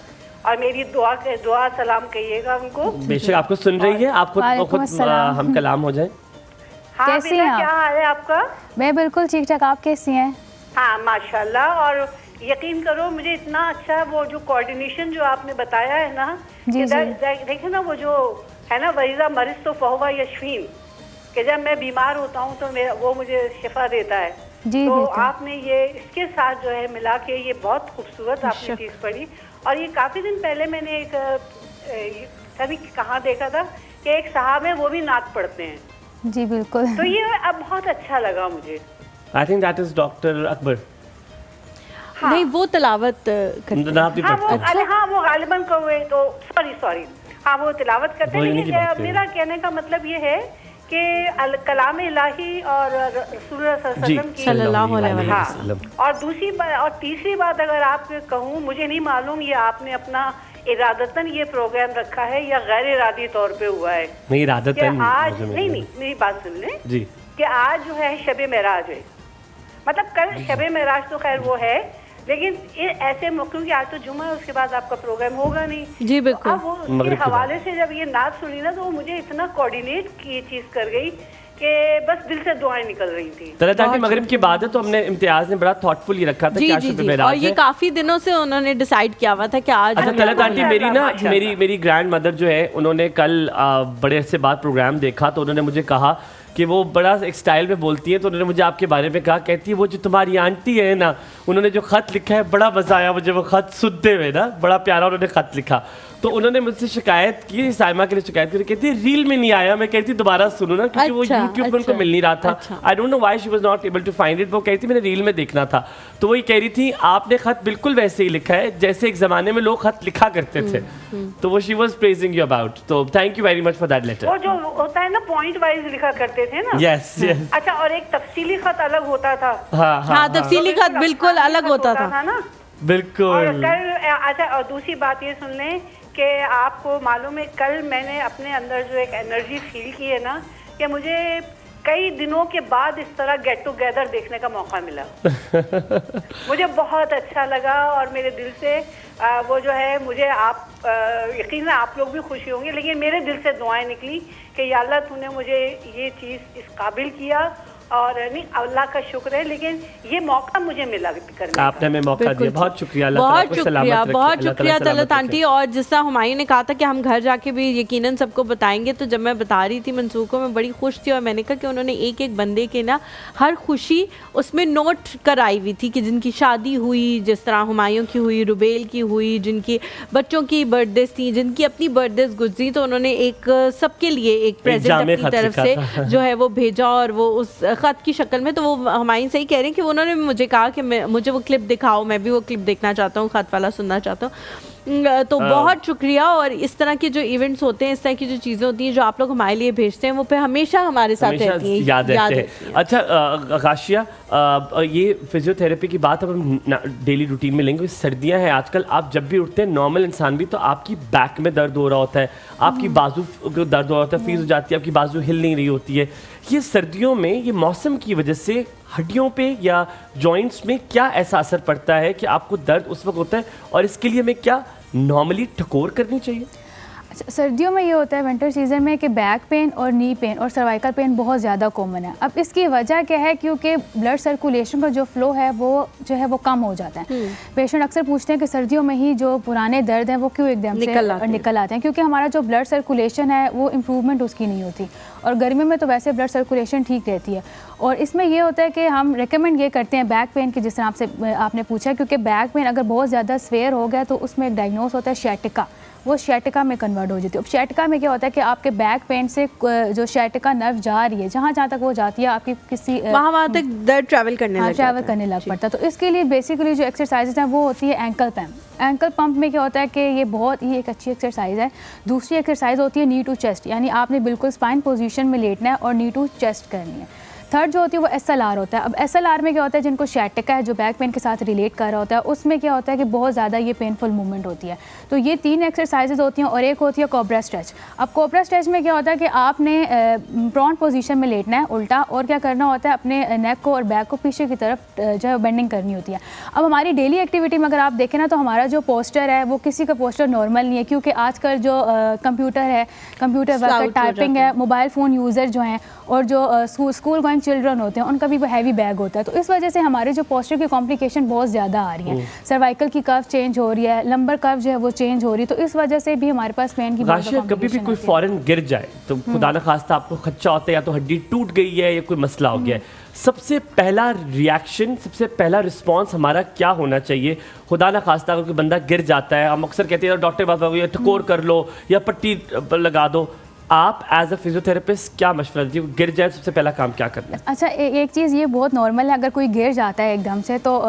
और मेरी दुआ सलाम कहिएगा उनको। बेशक आपको सुन रही है, आपको वालेकुम अस्सलाम। हम कलाम हो जाए। हाँ कैसी बेटा, हैं आप? क्या हाल है आपका? मैं बिल्कुल ठीक ठाक, आप कैसी हैं? हाँ माशाल्लाह, और यकीन करो मुझे इतना अच्छा वो जो कोऑर्डिनेशन जो आपने बताया है ना, जी, देखे ना वो जो है ना, वरीज़ा मरिज तो फहुवा यशफीन, कि जब मैं बीमार होता हूँ तो वो मुझे शिफा देता है। जी, तो बिल्कुल। आपने ये इसके साथ जो है मिला के ये बहुत खूबसूरत आपने चीज़ पढ़ी। और ये काफ़ी दिन पहले मैंने एक कहाँ देखा था कि एक साहब है वो भी नात पढ़ते हैं, जी बिल्कुल। तो ये अब बहुत अच्छा लगा मुझे। I think that is doctor Akbar. हाँ। नहीं, वो तिलावत करते नात भी हाँ वो पढ़ते हैं। अरे हाँ वो गालिबन कौवे तो सॉरी हाँ वो तिलावत करते हैं, वो इन्हीं की बात लेकिन मेरा कहने का मतलब ये है कि कलाम इलाही और रसूल सल्लल्लाहु की सल्लल्लाहु अलैहि हाँ, वसल्लम। और दूसरी बात और तीसरी बात अगर आप कहूँ, मुझे नहीं मालूम ये आपने अपना इरादतन ये प्रोग्राम रखा है या गैर इरादी तौर पे हुआ है नहीं, कि इरादतन आज मुझे नहीं मेरी बात सुन लें जी, कि आज जो है शब मेराज है, मतलब कल शब मेराज तो खैर वो है, लेकिन ये ऐसे मौक़ों की आज तो जुमा है, उसके बाद आपका प्रोग्राम होगा नहीं। जी बिल्कुल। अब वो उसके मगरिब के हवाले से जब ये नात सुनी ना, तो वो मुझे इतना कोऑर्डिनेट की चीज़ कर गई कि बस दिल से दुआएं निकल रही थी। तरह की मगरिब की बात है, तो हमने इम्तियाज ने बड़ा थॉटफुल ये रखा था जी क्या जी शुभ जी, मेराज और ये है। काफी दिनों से उन्होंने डिसाइड किया हुआ था कि आज अच्छा, हम- तलत आंटी मेरी ना माशाल्लाह। मेरी ग्रैंड मदर जो है, उन्होंने कल बड़े से बाद प्रोग्राम देखा, तो उन्होंने मुझे कहा कि वो बड़ा एक स्टाइल में बोलती है, तो उन्होंने मुझे आपके बारे में कहा, कहती है वो जो तुम्हारी आंटी है ना, उन्होंने जो खत लिखा है बड़ा मजा आया मुझे वो खत सुनते हुए ना, बड़ा प्यारा उन्होंने खत लिखा। तो उन्होंने मुझसे शिकायत की, साइमा के लिए शिकायत की, कहती है रील में नहीं आया। मैं कहती दोबारा सुनो ना, क्योंकि वो अच्छा, यूट्यूब पे उनको अच्छा, मिल नहीं रहा था। अच्छा। I don't know why she was not able to find it. वो कहती मैंने रील में देखना था। तो वही कह रही थी आपने खत बिल्कुल वैसे ही लिखा है जैसे एक जमाने में लोग खत लिखा करते थे। तो वो she was praising you about, तो thank you very much for that letter. वो जो होता है ना पॉइंट वाइज लिखा करते थे ना। Yes yes. अच्छा, और एक तफसीली खत अलग होता था। हाँ, तफसीली खत बिल्कुल अलग होता था ना। बिल्कुल। और कल अच्छा, और दूसरी बात ये सुन लें कि आपको मालूम है कल मैंने अपने अंदर जो एक एनर्जी फील की है ना, कि मुझे कई दिनों के बाद इस तरह गेट टुगेदर देखने का मौका मिला। मुझे बहुत अच्छा लगा, और मेरे दिल से वो जो है मुझे आप यकीन है आप लोग भी खुशी होंगे, लेकिन मेरे दिल से दुआएं निकली कि या अल्लाह तूने मुझे ये चीज़ इस काबिल किया, और नहीं अल्लाह का शुक्र है, लेकिन ये मौका मुझे मिला करने का। आपने हमें मौका दिया, बहुत शुक्रिया। अल्लाह ताला बहुत आपको शुक्रिया, सलामत रखे, बहुत अल्लाह ताला शुक्रिया सलामत तलत आंटी। रखे। और जिसका हुमायूं ने कहा था कि हम घर जाके भी यकीनन सबको बताएंगे, तो जब मैं बता रही थी मंसूर को, मैं बड़ी खुश थी, और मैंने कहा कि उन्होंने एक एक बंदे के ना हर खुशी उसमें नोट कराई हुई थी, कि जिनकी शादी हुई, जिस तरह हुमायूं की हुई, रुबेल की हुई, जिनकी बच्चों की बर्थडेज थी, जिनकी अपनी बर्थडेज गुजरी, तो उन्होंने एक सबके लिए एक प्रेजेंट जामे अपनी खत तरफ लिखा से जो है वो भेजा, और वो उस खत की शक्ल में। तो वो हुमायूं सही कह रहे हैं कि उन्होंने मुझे कहा कि मुझे वो क्लिप दिखाओ, मैं भी वो क्लिप देखना चाहता हूँ, खत वाला सुनना चाहता हूँ। तो बहुत शुक्रिया। और इस तरह के जो इवेंट्स होते हैं, इस तरह की जो चीज़ें होती हैं जो आप लोग हमारे लिए भेजते हैं, वो फिर हमेशा हमारे साथ हमेशा रहती हैं, याद रहते हैं। अच्छा गाशिया, ये फिजियोथेरेपी की बात अब हम डेली रूटीन में लेंगे। सर्दियां हैं आजकल, आप जब भी उठते हैं, नॉर्मल इंसान भी, तो आपकी बैक में दर्द हो रहा होता है, आपकी बाजू को दर्द हो रहा होता है, फीस हो जाती है, आपकी बाजू हिल नहीं रही होती है। ये सर्दियों में ये मौसम की वजह से हड्डियों पे या जॉइंट्स में क्या ऐसा असर पड़ता है कि आपको दर्द उस वक्त होता है, और इसके लिए हमें क्या नॉर्मली ठकोर करनी चाहिए? अच्छा, सर्दियों में ये होता है विंटर सीजन में कि बैक पेन और नी पेन और सर्वाइकल पेन बहुत ज़्यादा कॉमन है। अब इसकी वजह क्या है? क्योंकि ब्लड सर्कुलेशन का जो फ्लो है वो जो है वो कम हो जाता है। पेशेंट अक्सर पूछते हैं कि सर्दियों में ही जो पुराने दर्द हैं वो क्यों एकदम से निकल आते हैं, क्योंकि हमारा जो ब्लड सर्कुलेशन है वो इम्प्रूवमेंट उसकी नहीं होती, और गर्मी में तो वैसे ब्लड सर्कुलेशन ठीक रहती है। और इसमें ये होता है कि हम रिकमेंड ये करते हैं बैक पेन की, जिस तरह आपने पूछा, क्योंकि बैक पेन अगर बहुत ज़्यादा स्वेयर हो गया तो उसमें एक डायग्नोस होता है शैटिका, वो शैटिका में कन्वर्ट हो जाती है। अब शैटिका में क्या होता है कि आपके बैक पेन से जो शैटिका नर्व जा रही है, जहाँ जहाँ तक वो जाती है आपकी किसी वहाँ तक दर्द ट्रैवल करने लग पड़ता है। तो इसके लिए बेसिकली जो एक्सरसाइजेज हैं वो होती है एंकल पंप। एंकल पंप में क्या होता है कि ये बहुत ही एक अच्छी एक्सरसाइज है। दूसरी एक्सरसाइज होती है नी टू चेस्ट, यानी आपने बिल्कुल स्पाइन पोजीशन में लेटना है और नी टू चेस्ट करनी है। थर्ड जो होती है वो SLR होता है। अब SLR में क्या होता है, जिनको शैटिका है, जो बैक पेन के साथ रिलेट कर रहा होता है, उसमें क्या होता है कि बहुत ज़्यादा ये पेनफुल मूवमेंट होती है। तो ये 3 एक्सरसाइजेज होती हैं और एक होती है कोबरा स्ट्रेच। अब कोबरा स्ट्रेच में क्या होता है कि आपने प्रॉन पोजीशन में लेटना है उल्टा, और क्या करना होता है, अपने नेक को और बैक को पीछे की तरफ जो है बेंडिंग करनी होती है। अब हमारी डेली एक्टिविटी में अगर आप देखें ना, तो हमारा जो पोस्टर है वो किसी का पोस्टर नॉर्मल नहीं है, क्योंकि आजकल जो कंप्यूटर है, कंप्यूटर वर्क, टाइपिंग है, मोबाइल फ़ोन यूज़र जो हैं और जो स्कूल गोइंग चिल्ड्रन होते हैं, उनका भी वो हैवी बैग होता है। तो इस वजह से हमारे जो पोस्चर की कॉम्प्लिकेशन बहुत ज़्यादा आ रही है। सर्वाइकल की कर्व चेंज हो रही है, लंबर कर्व जो है वो चेंज हो रही है। तो इस वजह से भी हमारे पास पेन की कभी भी कोई फौरन गिर जाए तो खुदा न खास्ता आपको खच्चा होता है, या तो हड्डी टूट गई है या कोई मसला हो गया है, सबसे पहला रिएक्शन, सबसे पहला रिस्पॉन्स हमारा क्या होना चाहिए? खुदा न खास्ता अगर कोई बंदा गिर जाता है, हम अक्सर कहते हैं डॉक्टर के पास टकोर कर लो या पट्टी लगा दो, आप एज अ फिजियोथेरेपिस्ट क्या मशवरा दीजिए? गिर जाए सबसे पहला काम क्या करना है? अच्छा, एक चीज़ ये बहुत नॉर्मल है, अगर कोई गिर जाता है एकदम से तो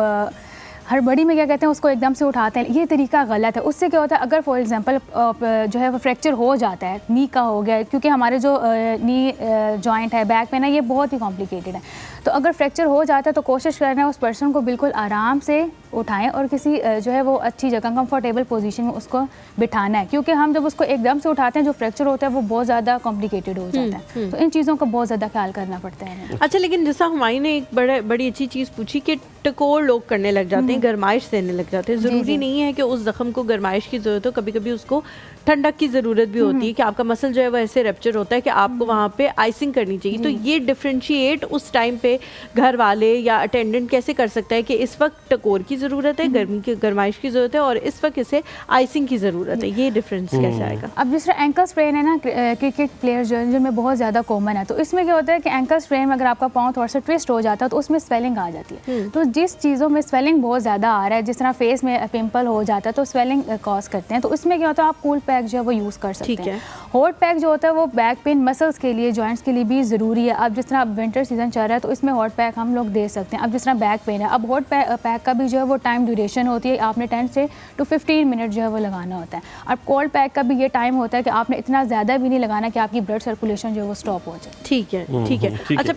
हड़बड़ी में क्या कहते हैं उसको एकदम से उठाते हैं, ये तरीका गलत है। उससे क्या होता है, अगर फॉर एग्जांपल जो है वो फ्रैक्चर हो जाता है, नी का हो गया, क्योंकि हमारे जो नी जॉइंट है, बैक पेन है, ये बहुत ही कॉम्प्लिकेटेड है। तो अगर फ्रैक्चर हो जाता है तो कोशिश करना है उस पर्सन को बिल्कुल आराम से उठाएं और किसी जो है वो अच्छी जगह कंफर्टेबल पोजीशन में उसको बिठाना है, क्योंकि हम जब उसको एकदम से उठाते हैं जो फ्रैक्चर होता है वो बहुत ज़्यादा कॉम्प्लिकेटेड हो जाता है। तो इन चीज़ों का बहुत ज़्यादा ख्याल करना पड़ता है। अच्छा, लेकिन जैसा हमारी ने एक बड़ी अच्छी चीज़ पूछी कि टकोर लोग करने लग जाते हैं, गरमाइश देने लग जाते हैं। ज़रूरी नहीं है कि उस ज़ख्म को गरमाइश की ज़रूरत हो, कभी कभी उसको ठंडक की ज़रूरत भी होती है कि आपका मसल जो है वो ऐसे रैप्चर होता है कि आपको वहाँ पे आइसिंग करनी चाहिए। तो ये डिफ्रेंशिएट उस टाइम पे घर वाले या अटेंडेंट कैसे कर सकता है कि इस वक्त टकोर की ज़रूरत है, गरमाइश की ज़रूरत है, और इस वक्त इसे आइसिंग की ज़रूरत है? ये डिफरेंस कैसे आएगा? अब जिस तरह एंकल स्प्रेन है ना, क्रिकेट प्लेयर जिनमें बहुत ज़्यादा कॉमन है, तो इसमें क्या होता है कि एंकल स्प्रेन में अगर आपका पाँव थोड़ा सा ट्विस्ट हो जाता है तो उसमें स्वेलिंग आ जाती है। तो जिस चीज़ों में स्वेलिंग बहुत ज़्यादा आ रहा है, जिस तरह फेस में पिंपल हो जाता है तो स्वेलिंग कॉज करते हैं, तो इसमें क्या होता है आप कूल पैक जो है वो यूज़ कर सकते हैं। हॉट पैक जो होता है वो बैक पेन मसल्स के लिए, जॉइंट्स के लिए भी ज़रूरी है। अब जिस तरह अब विंटर सीजन चल रहा है तो इसमें हॉट पैक हम लोग दे सकते हैं। अब जिस तरह बैक पेन है, अब हॉट पैक का भी जो है वो टाइम ड्यूरेशन होती है, आपने 10 से 15 मिनट जो है वो लगाना होता है। अब कोल्ड पैक का भी ये टाइम होता है कि आपने इतना ज़्यादा भी नहीं लगाना कि आपकी ब्लड सर्कुलेशन जो है वो स्टॉप हो जाए। ठीक है, ठीक है। अच्छा,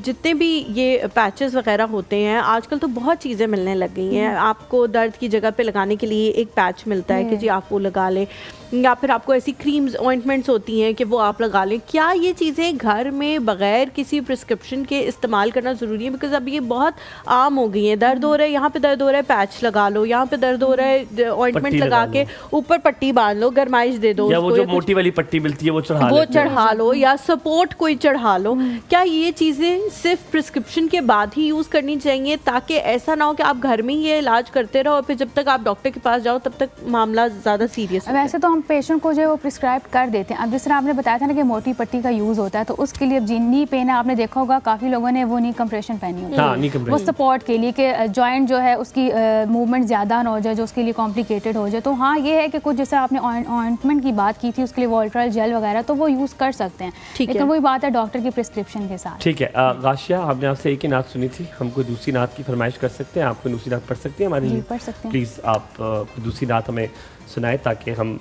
जितने भी ये पैचेस वगैरह होते हैं आजकल तो बहुत चीज़ें मिलने लग गई हैं। आपको दर्द की जगह पे लगाने के लिए एक पैच मिलता है कि जी आप वो लगा लें, या फिर आपको ऐसी क्रीम्स ऑइंटमेंट्स होती हैं कि वो आप लगा लें। क्या ये चीज़ें घर में बगैर किसी प्रिस्क्रिप्शन के इस्तेमाल करना ज़रूरी है? बिकॉज अब ये बहुत आम हो गई है, दर्द हो रहा है, यहाँ पे दर्द हो रहा है, पैच लगा लो, यहाँ पे दर्द हो रहा है, ऑइंटमेंट लगा के ऊपर पट्टी बांध लो, गरमाइश दे दो, या वो जो मोटी वाली पट्टी मिलती है वो चढ़ा लो, या सपोर्ट कोई चढ़ा लो। क्या ये चीज़ें सिर्फ प्रिस्क्रिप्शन के बाद ही यूज़ करनी चाहिए, ताकि ऐसा ना हो कि आप घर में ही ये इलाज करते रहो और फिर जब तक आप डॉक्टर के पास जाओ तब तक मामला ज़्यादा सीरियस? वैसे तो हम पेशेंट को जो है वो प्रिस्क्राइब कर देते हैं। अब जिस तरह आपने बताया था ना कि मोटी पट्टी का यूज़ होता है, तो उसके लिए अब नी पेन है, आपने देखा होगा काफ़ी लोगों ने वो नी कंप्रेशन पहनी होती है, वो सपोर्ट के लिए कि जॉइंट जो है उसकी मूवमेंट ज़्यादा ना हो जाए, जो उसके लिए कॉम्प्लिकेटेड हो जाए। तो हाँ, ये है कि कुछ जैसे आपने ऑइंटमेंट की बात की थी, उसके लिए वॉल्ट्रल जेल वगैरह तो वो यूज़ कर सकते हैं, लेकिन वही बात है डॉक्टर की प्रिस्क्रिप्शन के साथ। ठीक है। गाशिया, हमने आपसे एक ही नात सुनी थी, हम कोई दूसरी नात की फरमाइश कर सकते हैं? आप कोई दूसरी नात पढ़ सकते हैं हमारे लिए? पढ़ सकते हैं। प्लीज़ आप कोई दूसरी नात हमें सुनाए ताकि हम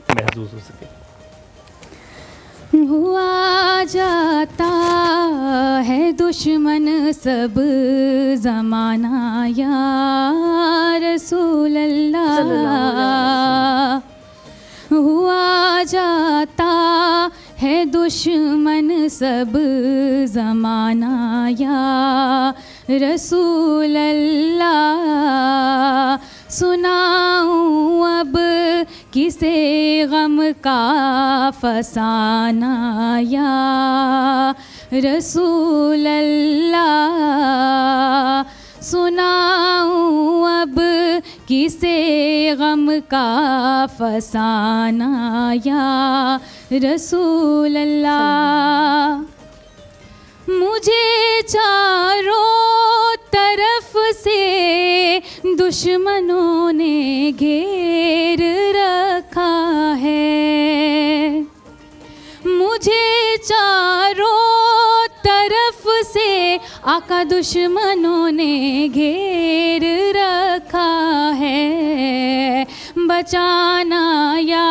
महसूस हो सके। हुआ जाता है दुश्मन सब ज़माना या रसूल अल्लाह, हुआ जाता है दुश्मन सब ज़माना या रसूल अल्लाह, सुनाऊं अब किसे गम का फसाना या रसूल अल्लाह, सुनाऊं अब किसे गम का फसाना या रसूल अल्लाह। मुझे चारों तरफ से दुश्मनों ने घेर रखा आका दुश्मनों ने घेर रखा है, बचाना या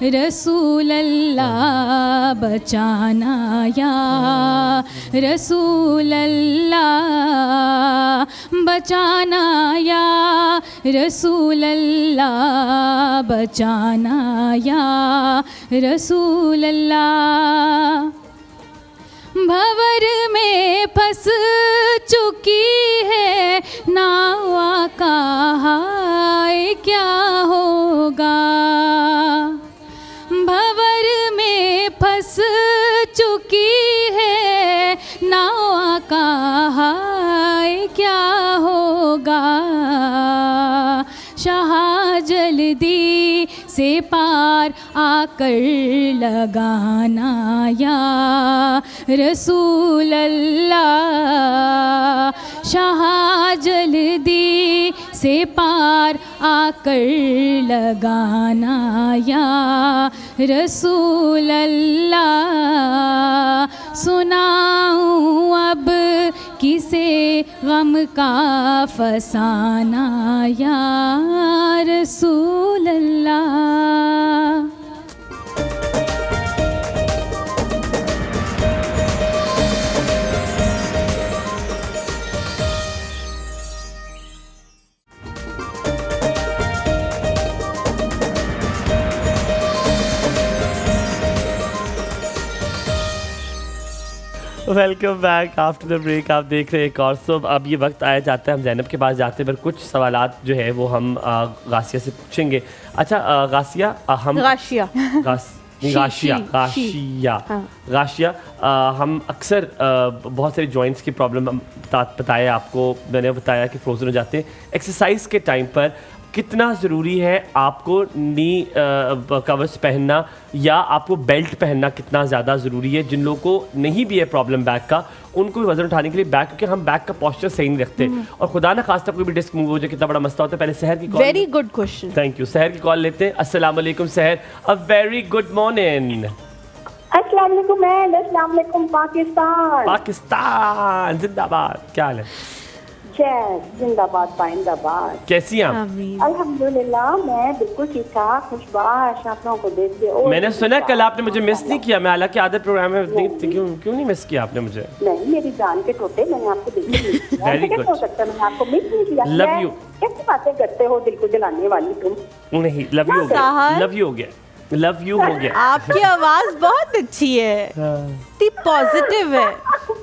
रसूल अल्लाह, बचाना या रसूल अल्लाह, बचाना या रसूल अल्लाह, बचाना या रसूल अल्लाह। भंवर में फंस चुकी है नावा का हाय क्या होगा, भंवर में फंस चुकी है नावा का हाय क्या होगा, शाह जल्दी से पार आकर लगाना या रसूल अल्लाह, शाह जल्दी से पार आकर लगाना या रसूल अल्लाह। सुनाऊं अब किसे गम का फसाना या रसूल Allah. Welcome back after the break. आप देख रहे हैं एक और सब। अब ये वक्त आया जाता है हम ज़ैनब के पास जाते हैं, पर कुछ सवालात जो है वो हम गासिया से पूछेंगे। अच्छा गासिया, हम गाशिया हम अक्सर बहुत सारी जॉइंट्स की प्रॉब्लम बताए आपको, मैंने बताया कि फ्रोजन हो जाते हैं। एक्सरसाइज के टाइम पर कितना ज़रूरी है आपको नी कवर्स पहनना या आपको बेल्ट पहनना कितना ज़्यादा ज़रूरी है? जिन लोगों को नहीं भी है प्रॉब्लम बैक का, उनको भी वजन उठाने के लिए बैक, क्योंकि हम बैक का पोस्चर सही नहीं रखते और खुदा ना खास्ता कोई भी डिस्क मूव हो जाए कितना बड़ा मसला होता है। पहले सहर की call. Very good question. Thank you. सहर की कॉल लेते हैं। अस्सलाम वालेकुम सहर, अ वेरी गुड मॉर्निंग। अस्सलाम वालेकुम मैम, अस्सलाम वालेकुम पाकिस्तान। पाकिस्तान जिंदाबाद, क्या हाल है? जिंदाबाद पाइंदाबाद। कैसी हैं आप? अल्हम्दुलिल्लाह मैं बिल्कुल ठीक ठाक, खुशबाश। आप लोगों को देख के मैंने सुना कल आपने मुझे मिस नहीं किया। मैं हालांकि आदत प्रोग्राम में क्यों नहीं मिस किया आपने मुझे? नहीं, मेरी जान के टोटे, मैंने आपको बिल्कुल मिस किया। Very good. हो सकता है मैंने आपको मिस नहीं किया। Love you. कैसी बातें करते हो, दिल को जलाने वाली तुम। नहीं, लव यू हो गया, लव यू हो गया, लव यू हो गया। आपकी आवाज बहुत अच्छी है, इतनी पॉजिटिव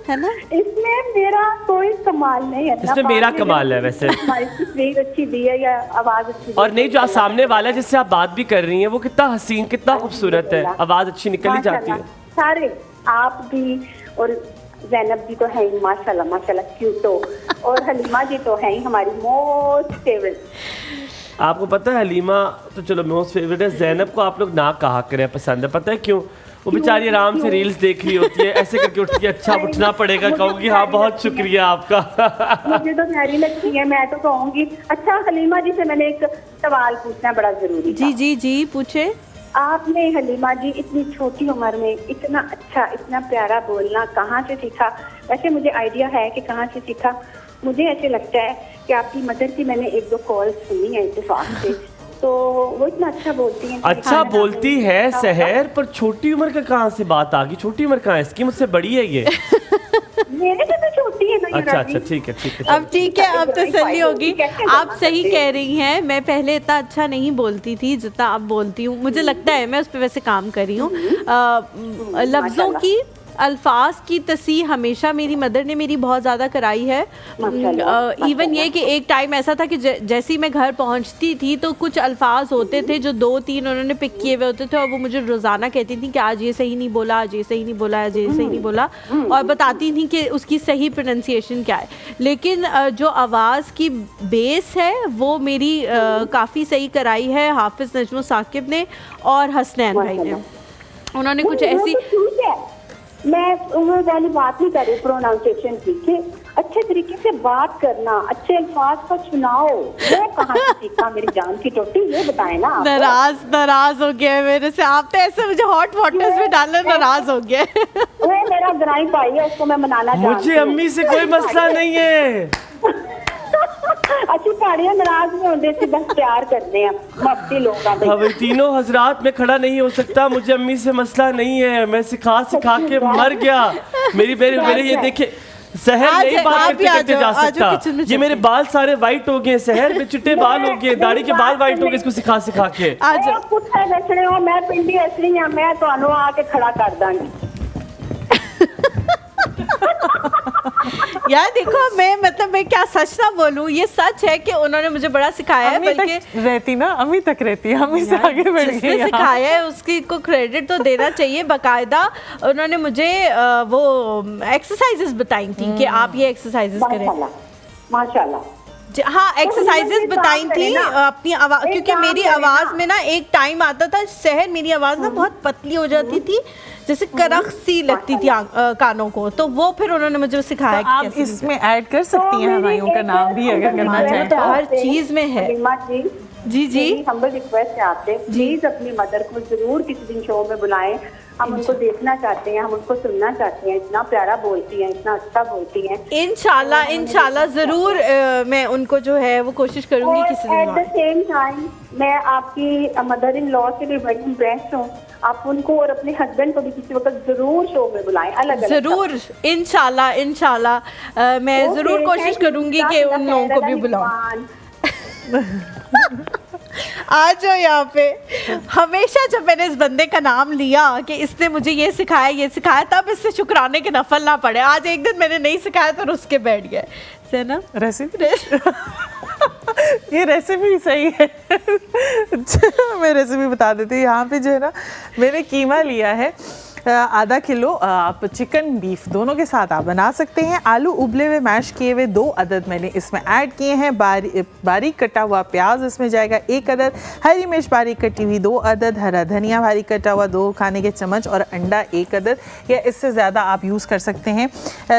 है ना? इसमें मेरा कोई कमाल नहीं है। इसमें मेरा कमाल है वैसे। स्पीच अच्छी दी है या आवाज अच्छी? और नहीं, जो सामने वाला जिससे आप बात भी कर रही हैं वो कितना हसीन, कितना खूबसूरत है, आवाज अच्छी निकल ही जाती है। सारे आप भी और ज़ैनब जी तो है ही माशाल्लाह माशाल्लाह क्यूटो, और हलीमा जी तो है ही हमारी मोस्ट फेवरेट। आपको पता है हलीमा तो चलो मोस्ट फेवरेट है, ज़ैनब को आप लोग ना कहा करें पसंद है। पता है क्यों? वो बेचारी आराम से रील्स देख रही होती है, ऐसे करके उठती है, अच्छा उठना पड़ेगा, कहूँगी हाँ बहुत शुक्रिया आपका। मुझे तो प्यारी लगती है, मैं तो कहूँगी। अच्छा हलीमा जी से मैंने एक सवाल पूछना बड़ा जरूरी। जी जी जी पूछे। आपने हलीमा जी इतनी छोटी उम्र में इतना अच्छा, इतना प्यारा बोलना कहाँ से सीखा? वैसे मुझे आइडिया है कि कहाँ से सीखा। मुझे ऐसे लगता है कि आपकी मदर की मैंने 1-2 कॉल सुनी है इत्तेफाक से, तो वो इतना अच्छा बोलती हैं। अच्छा बोलती है सहर, पर छोटी उम्र का कहाँ से बात आ गई? छोटी उम्र कहाँ है इसकी? मुझसे बड़ी है ये। मेरे से तो छोटी है ना। अच्छा अच्छा ठीक है ठीक है। अब ठीक है, अब तसल्ली होगी। आप सही कह रही हैं, मैं पहले इतना अच्छा नहीं बोलती थी जितना अब बोलती हूँ। मुझे लगता है मैं उस पर वैसे काम कर रही हूँ। लफ्ज़ों की, अल्फाज की तसीह हमेशा मेरी मदर ने मेरी बहुत ज़्यादा कराई है। इवन ये कि एक टाइम ऐसा था कि जैसे ही मैं घर पहुंचती थी तो कुछ अल्फाज होते थे जो 2-3 उन्होंने पिक किए हुए होते थे और वो मुझे रोज़ाना कहती थी कि आज ये सही नहीं बोला, आज ये सही नहीं बोला, आज ये सही नहीं बोला, और बताती थी कि उसकी सही प्रोनाउंसिएशन क्या है। लेकिन जो आवाज़ की बेस है वो मेरी काफ़ी सही कराई है हाफिज़ नजमुल साकिब ने और हसनैन भाई ने। उन्होंने कुछ ऐसी, मैं उम्र वाली बात नहीं कर रही प्रोनाउंसिएशन की, कि अच्छे तरीके से बात करना, अच्छे अल्फाज का चुनाव, वो कहाँ से सीखा मेरी जान की टोटी, ये बताए ना। नाराज हो गया मेरे से, आप तो ऐसे मुझे हॉट वाटर्स में डालना नाराज हो गया। वो मेरा ग्राई भाई है, उसको मैं मनाना चाहती हूँ। मुझे अम्मी से कोई मसला नहीं है। अच्छी पहाड़ियाँ नाराज में होते थे, बस प्यार करते हैं मफ्ती लोग। अब तीनों हजरात में खड़ा नहीं हो सकता, मुझे अम्मी से मसला नहीं है, मैं सिखा के मर गया। मेरे ये देखे शहर नहीं बात करते जा सकता, ये मेरे बाल सारे वाइट हो गए, शहर में चिट्टे बाल हो गए, दाढ़ी के बाल वाइट हो गए, इसको सिखा के। आज कुत्ते बेचने हो, मैं पिंडी ऐसी हूं, मैं तो आके खड़ा कर दांगी। यार देखो, मैं क्या सच ना बोलूं, ये सच है कि उन्होंने मुझे बड़ा सिखाया है, बल्कि अम्मी तक रहती है, अम्मी से आगे बढ़ गई। जिसने सिखाया है उसकी को क्रेडिट तो देना चाहिए। बाकायदा उन्होंने मुझे वो एक्सरसाइजेस बताई थी कि आप ये एक्सरसाइजेस करें। माशाल्लाह। हाँ, एक्सरसाइजेस बताई थी अपनी आवाज, क्योंकि मेरी आवाज में ना एक टाइम आता था शहर, मेरी आवाज ना बहुत पतली हो जाती थी, जैसे करख सी लगती थी कानों को, तो वो फिर उन्होंने मुझे सिखाया। तो आप इसमें ऐड कर सकती हैं हमारियों का नाम भी अगर करना चाहें तो। हर चीज में है। जी हम्बल रिक्वेस्ट है आपसे, प्लीज अपनी मदर को जरूर किसी दिन शो में बुलाएं, हम उनको देखना चाहते हैं, हम उनको सुनना चाहते हैं, इतना प्यारा बोलती हैं, इतना अच्छा बोलती हैं। इंशाल्लाह जरूर मैं उनको जो है वो कोशिश करूंगी किसी दिन। एट द सेम टाइम मैं आपकी मदर इन लॉ से भी बड़ी इम्प्रेस्ड हूँ, आप उनको और अपने हस्बैंड को भी किसी वक्त जरूर शो में बुलाएं, अलग जरूर। इंशाल्लाह मैं जरूर कोशिश करूंगी कि उन लोगों को भी बुलाऊं। आ जाओ यहाँ पे। हमेशा जब मैंने इस बंदे का नाम लिया कि इसने मुझे ये सिखाया, तब इससे शुक्राने के नफल ना पड़े। आज एक दिन मैंने नहीं सिखाया तो रुस के बैठ गए से ना रेसिपी। ये रेसिपी सही है। मैं रेसिपी बता देती हूँ। यहाँ पे जो है ना, मैंने कीमा लिया है आधा किलो, आप चिकन बीफ दोनों के साथ आप बना सकते हैं। आलू उबले हुए मैश किए हुए 2 अदद मैंने इसमें ऐड किए हैं। बारीक कटा हुआ प्याज इसमें जाएगा 1 अदद, हरी मिर्च बारीक कटी हुई 2 अदद, हरा धनिया बारीक कटा हुआ 2 खाने के चम्मच और अंडा 1 अदद या इससे ज़्यादा आप यूज़ कर सकते हैं।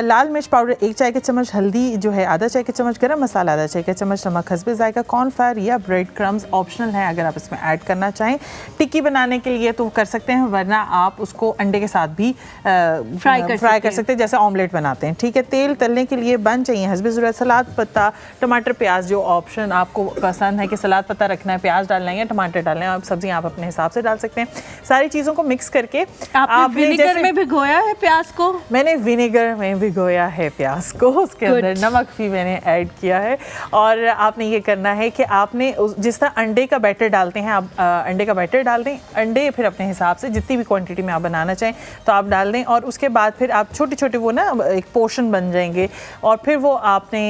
लाल मिर्च पाउडर 1 चाय के चम्मच, हल्दी जो है आधा चाय के चम्मच, गरम मसाला आधा चाय के चम्मच, नमक हस्बे जायका, कॉर्नफ्लावर या ब्रेड क्रम्स ऑप्शनल है अगर आप इसमें ऐड करना चाहें। टिक्की बनाने के लिए तो कर सकते हैं, वरना आप उसको अंडे के साथ भी फ्राई कर सकते हैं, जैसे ऑमलेट बनाते हैं। ठीक है। तेल तलने के लिए बन चाहिए हस्बे ज़रूरत, सलाद पत्ता, टमाटर, प्याज, जो ऑप्शन आपको पसंद है कि सलाद पत्ता रखना है, प्याज डालना है या टमाटर डालना है, आप सब्जियां आप अपने हिसाब से डाल सकते हैं। सारी चीज़ों को मिक्स करके आप विनेगर में भिगोया है प्याज को? मैंने विनेगर में भिगोया है प्याज को, उसके अंदर नमक भी मैंने ऐड किया है। और आपने ये करना है कि आपने जिस तरह अंडे का बैटर डालते हैं, आप अंडे का बैटर डाल दें, अंडे फिर अपने हिसाब से जितनी भी क्वांटिटी में आप बनाना चाहें तो आप डाल दें, और उसके बाद फिर आप छोटे छोटे वो ना एक पोर्शन बन जाएंगे, और फिर वो आपने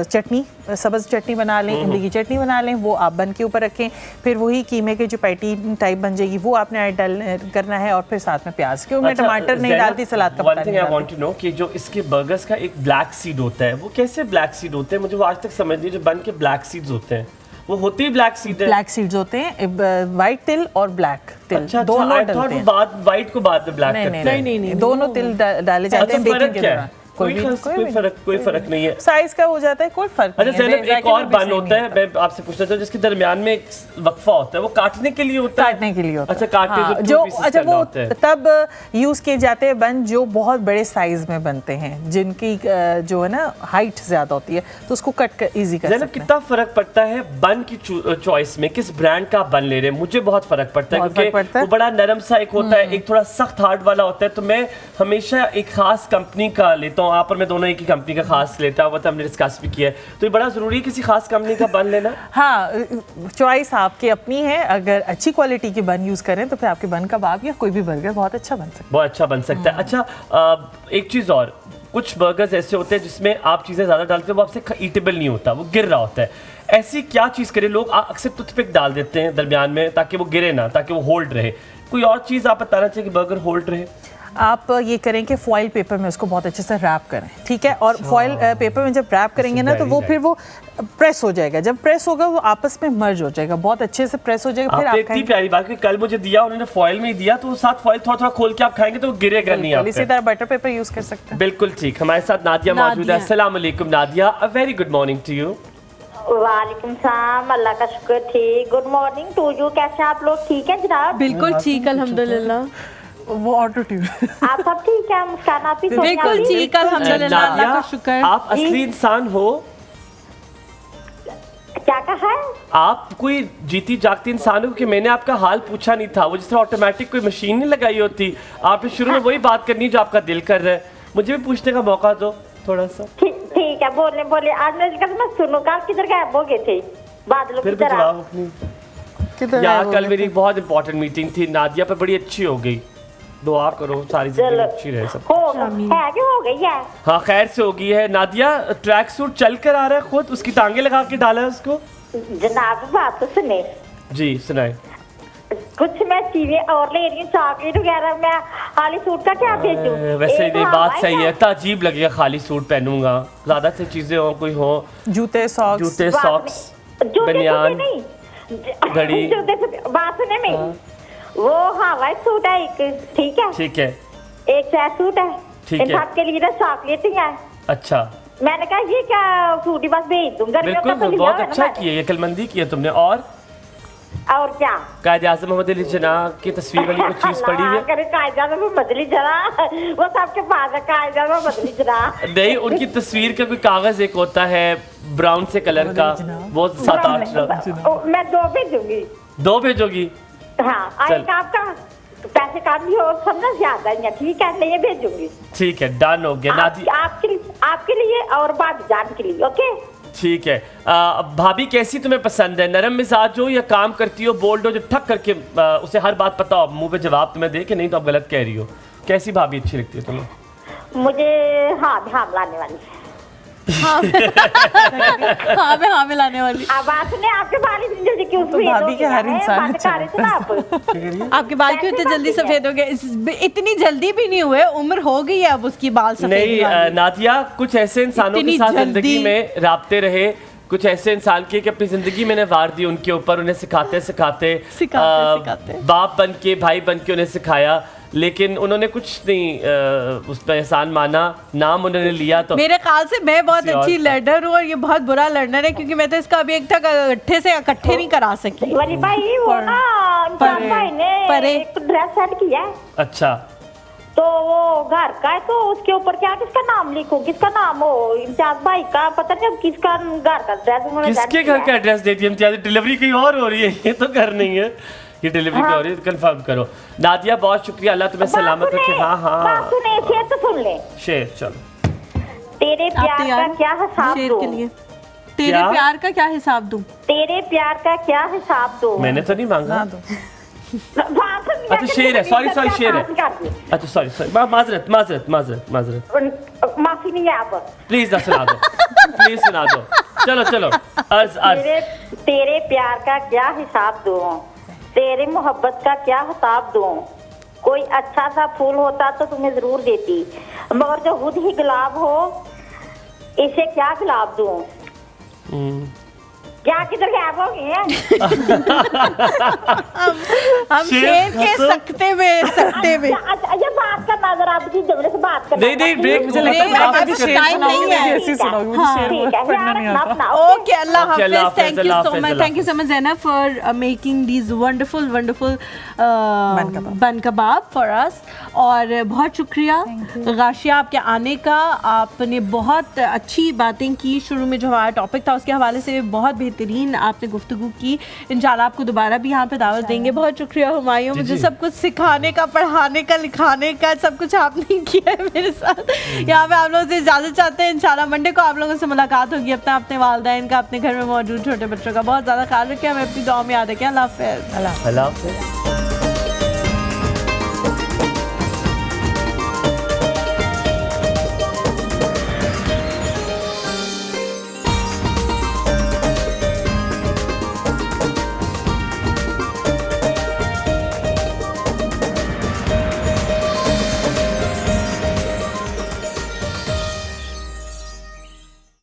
चटनी, सब्ज़ चटनी बना लें, इमली की चटनी बना लें, वो आप बन के ऊपर रखें। फिर वही कीमे के जो पैटी टाइप बन जाएगी वो आपने ऐड करना है, और फिर साथ में प्याज, क्योंकि मैं टमाटर नहीं डालती, सलाद का पत्ता नहीं डालती। कि जो इसके बर्गर्स का एक ब्लैक सीड होता है, वो कैसे ब्लैक सीड होते हैं? मुझे वो आज तक समझ नहीं, जो बन के ब्लैक सीड्स होते हैं वो होते ही ब्लैक सीड है? ब्लैक सीड्स होते हैं, वाइट तिल और ब्लैक तिल। अच्छा, दोनों डलते हैं। वाइट को बाद में ब्लैक करते हैं? नहीं, दोनों तिल डाले जाते हैं बेकिंग के दौरान। कोई फर्क नहीं है, साइज का हो जाता है, कोई फर्क नहीं है। अच्छा, एक और बन होता है, मैं आपसे पूछना चाहता हूँ, जिसके दरमियान में एक वक्फा होता है, वो काटने के लिए होता है? काटने के लिए होता है। अच्छा, काटने हाँ, जो अच्छा वो तब यूज किए जाते हैं बन जो बहुत बड़े साइज में बनते हैं, जिनकी जो है ना हाइट ज्यादा होती है, तो उसको कट कर इजी कर सकते हैं। कितना फर्क पड़ता है बन की चॉइस में, किस ब्रांड का बन ले रहे हैं? मुझे बहुत फर्क पड़ता है, क्योंकि वो बड़ा नरम सा एक होता है, एक थोड़ा सख्त हार्ड वाला होता है, तो मैं हमेशा एक खास कंपनी का लेता हूँ। आप और मैं दोनों एक ही कंपनी का खास लेता हूँ, तो हमने डिस्कस भी किया है, तो ये बड़ा जरूरी है किसी खास कंपनी का बन लेना। हाँ, चॉइस आपकी अपनी है, अगर अच्छी क्वालिटी की बन यूज करें तो फिर आपके बन कबाब या कोई भी बर्गर बहुत अच्छा बन सकता है। अच्छा, एक चीज और, कुछ बर्गर्स ऐसे होते हैं जिसमें आप चीजें ज्यादा डालते हैं, वो आपसे ईटेबल नहीं होता, वो गिर रहा होता है। ऐसी क्या चीज करें? लोग अक्सर टूथपिक डाल देते हैं दरमियान में ताकि वो गिरे ना, ताकि वो होल्ड रहे। कोई और चीज आप बताना चाहिए कि बर्गर होल्ड रहे? आप ये करें कि फॉइल पेपर में उसको बहुत अच्छे से रैप करें, ठीक है। और फॉइल पेपर में जब रैप करेंगे ना तो वो फिर वो प्रेस हो जाएगा, जब प्रेस होगा वो आपस में मर्ज हो जाएगा, बहुत अच्छे से प्रेस हो जाएगा। फिर आप इतनी प्यारी बात कि कल मुझे दिया उन्होंने फॉइल में ही दिया, तो साथ फॉइल थोड़ा थोड़ा खोल के आप खाएंगे तो वो गिरेगा नहीं। आप इसी तरह बटर पेपर यूज कर सकते हैं। बिल्कुल ठीक। हमारे साथ नादिया मौजूद है। अस्सलाम वालेकुम Nadia, a very good morning to you. वालेकुम सलाम, अल्लाह का शुक्र, ठीक। Good morning to you. कैसे आप लोग? ठीक है जनाब? बिल्कुल ठीक, अल्हम्दुलिल्लाह। वो ऑटो ट्यून आप सब ठीक है? मुस्कान आप भी बिल्कुल ठीक, अल्हम्दुलिल्लाह, अल्लाह का शुक्र। आप असली इंसान हो? क्या कहा है? आप कोई जीती जागती इंसान हो? कि मैंने आपका हाल पूछा नहीं था, वो जिस तरह ऑटोमेटिक कोई मशीन नहीं लगाई होती, आपने शुरू में वही बात करनी जो आपका दिल कर रहा है। मुझे भी पूछने का मौका दो थोड़ा सा। ठीक है, बोले बोले। आज मैं सुनू, कल किधर गायब हो गए थे? बादलों की तरह। यार कल मेरी बहुत इंपॉर्टेंट मीटिंग थी, नादिया पर बड़ी अच्छी हो गई। दुआ करो सारी जिंदगी अच्छी रहे सब। है कि हो गई है? हाँ खैर से हो गई है। नादिया ट्रैक सूट चल कर आ रहा है खुद, उसकी टांगे लगा के डाला है उसको। जनाब बात तो सुने। जी सुनाए। कुछ मैं चीजें और ले रही हूँ, चॉकलेट वगैरह। मैं खाली सूट का क्या भेजूं? वैसे ये बात सही है, तो अजीब लगेगा खाली सूट पहनूंगा, ज्यादा से चीजें हो, कोई हो, जूते सॉक्स बनियान घड़ी। बात सुने में वो हवाई सूट है एक, ठीक है? ठीक है। एक ट्रैक सूट है, ठीक है। आपके लिए ना चॉकलेट ही है। अच्छा मैंने कहा ये क्या सूट ही बस भेज दूंगा। बिल्कुल बहुत अच्छा किया, ये कलमंदी की है तुमने। और क्या कायद आज़म मोहम्मद अली जिन्ना की तस्वीर वाली कुछ चीज पड़ी है? कायद आज़म मोहम्मद अली जिन्ना वो सबके पास है। कायद आज़म मोहम्मद अली जिन्ना नहीं, उनकी तस्वीर का कोई कागज एक होता है ब्राउन से कलर का, वो 7-8। मैं 2 भेजूंगी। 2 भेजोगी? हाँ, एक आपका पैसे का भी हो, सब ना ज्यादा ही है, ठीक है? नहीं भेजूंगी। ठीक है, डन हो गया। आपके लिए और भाभी के लिए, ओके? ठीक है। भाभी कैसी तुम्हें पसंद है? नरम मिजाज हो या काम करती हो, बोल्ड हो, जो ठक करके उसे हर बात पता हो, मुंह पे जवाब तुम्हें दे कि नहीं तो आप गलत कह रही हो? कैसी भाभी अच्छी लगती है तुम्हें? मुझे हाँ लाने वाली। हाँ मैं हाँ मिलाने वाली। बात सुने, आपके बाल इतनी जल्दी क्यों सफेद हो गए? हर इंसान आपके बाल क्यों इतने जल्दी सफेद हो गए? इतनी जल्दी भी नहीं हुए, उम्र हो गई है अब उसकी बाल सफेद। नहीं नादिया, कुछ ऐसे इंसानों के साथ जिंदगी में राब्ते रहे, कुछ ऐसे इंसान के कि अपनी जिंदगी मैंने वार दी उनके ऊपर, उन्हें सिखाते बाप बन के, भाई बन के उन्हें सिखाया, लेकिन उन्होंने कुछ नहीं उस पर एहसान माना, नाम उन्होंने लिया। तो मेरे ख्याल से मैं बहुत अच्छी लर्नर हूँ और ये बहुत बुरा लर्नर है, क्योंकि मैं तो इसका अभी एक तक इकट्ठे से इकट्ठे नहीं करा सकी। वली भाई वो ना इम्तियाज भाई ने एक ड्रेस सेट किया है। अच्छा, तो वो घर का है, तो उसके ऊपर क्या किसका नाम लिखूं? किसका नाम हो? इम्तियाज भाई का पता नहीं अब किसका घर का ड्रेस उन्होंने। किसके घर का एड्रेस दे दिया इम्तियाज? डिलीवरी कहीं और हो रही है, ये तो घर नहीं है, ये डिलीवरी पे हो रही है। कंफर्म करो। नादिया बहुत शुक्रिया, अल्लाह तुम्हें सलामत रखे। हाँ सुने, शेर तो सुन ले। शेर चलो। तेरे प्यार का क्या हिसाब दूं? तेरे प्यार का क्या हिसाब दूं? तेरे प्यार का क्या हिसाब दूं? मैंने तो नहीं मांगा। अच्छा शेर है, सॉरी शेर है। अच्छा सॉरी माजरत माफी नहीं है आप। प्लीज ना सुना दो, प्लीज सुना दो। चलो अर्ज। तेरे प्यार का क्या हिसाब दूं? तेरी मोहब्बत का क्या हिसाब दूं? कोई अच्छा सा फूल होता तो तुम्हें जरूर देती, मगर जो खुद ही गुलाब हो, इसे क्या गुलाब दूं? क्या किधर गायब हो गए हैं? हम शेर के सकते में ये बात करना जरा, आप जी जबरे से बात करना। नहीं ब्रेक, मुझे लगता है टाइम नहीं है। Okay, Allah Hafiz. Thank you so much Zainab for making these wonderful बन कबाब फॉर अस। और बहुत शुक्रिया गाशिया आपके आने का। आपने बहुत अच्छी बातें की, शुरू में जो हमारा टॉपिक था उसके हवाले से बहुत बेहतरीन आपने गुफ्तगू की। इंशाल्लाह आपको दोबारा भी यहाँ पे दावत देंगे। बहुत शुक्रिया हुमायूं, मुझे सब कुछ सिखाने का, पढ़ाने का, लिखाने का, सब कुछ आपने किया है मेरे साथ। यहाँ पे आप लोगों से इजाज़त चाहते हैं। इंशाल्लाह मंडे को आप लोगों से मुलाकात होगी। अपने वालिदैन का, अपने घर में मौजूद छोटे बच्चों का बहुत ज़्यादा ख्याल रखें। हमें अपनी दुआ में याद रखें। अल्लाह हाफ़िज़।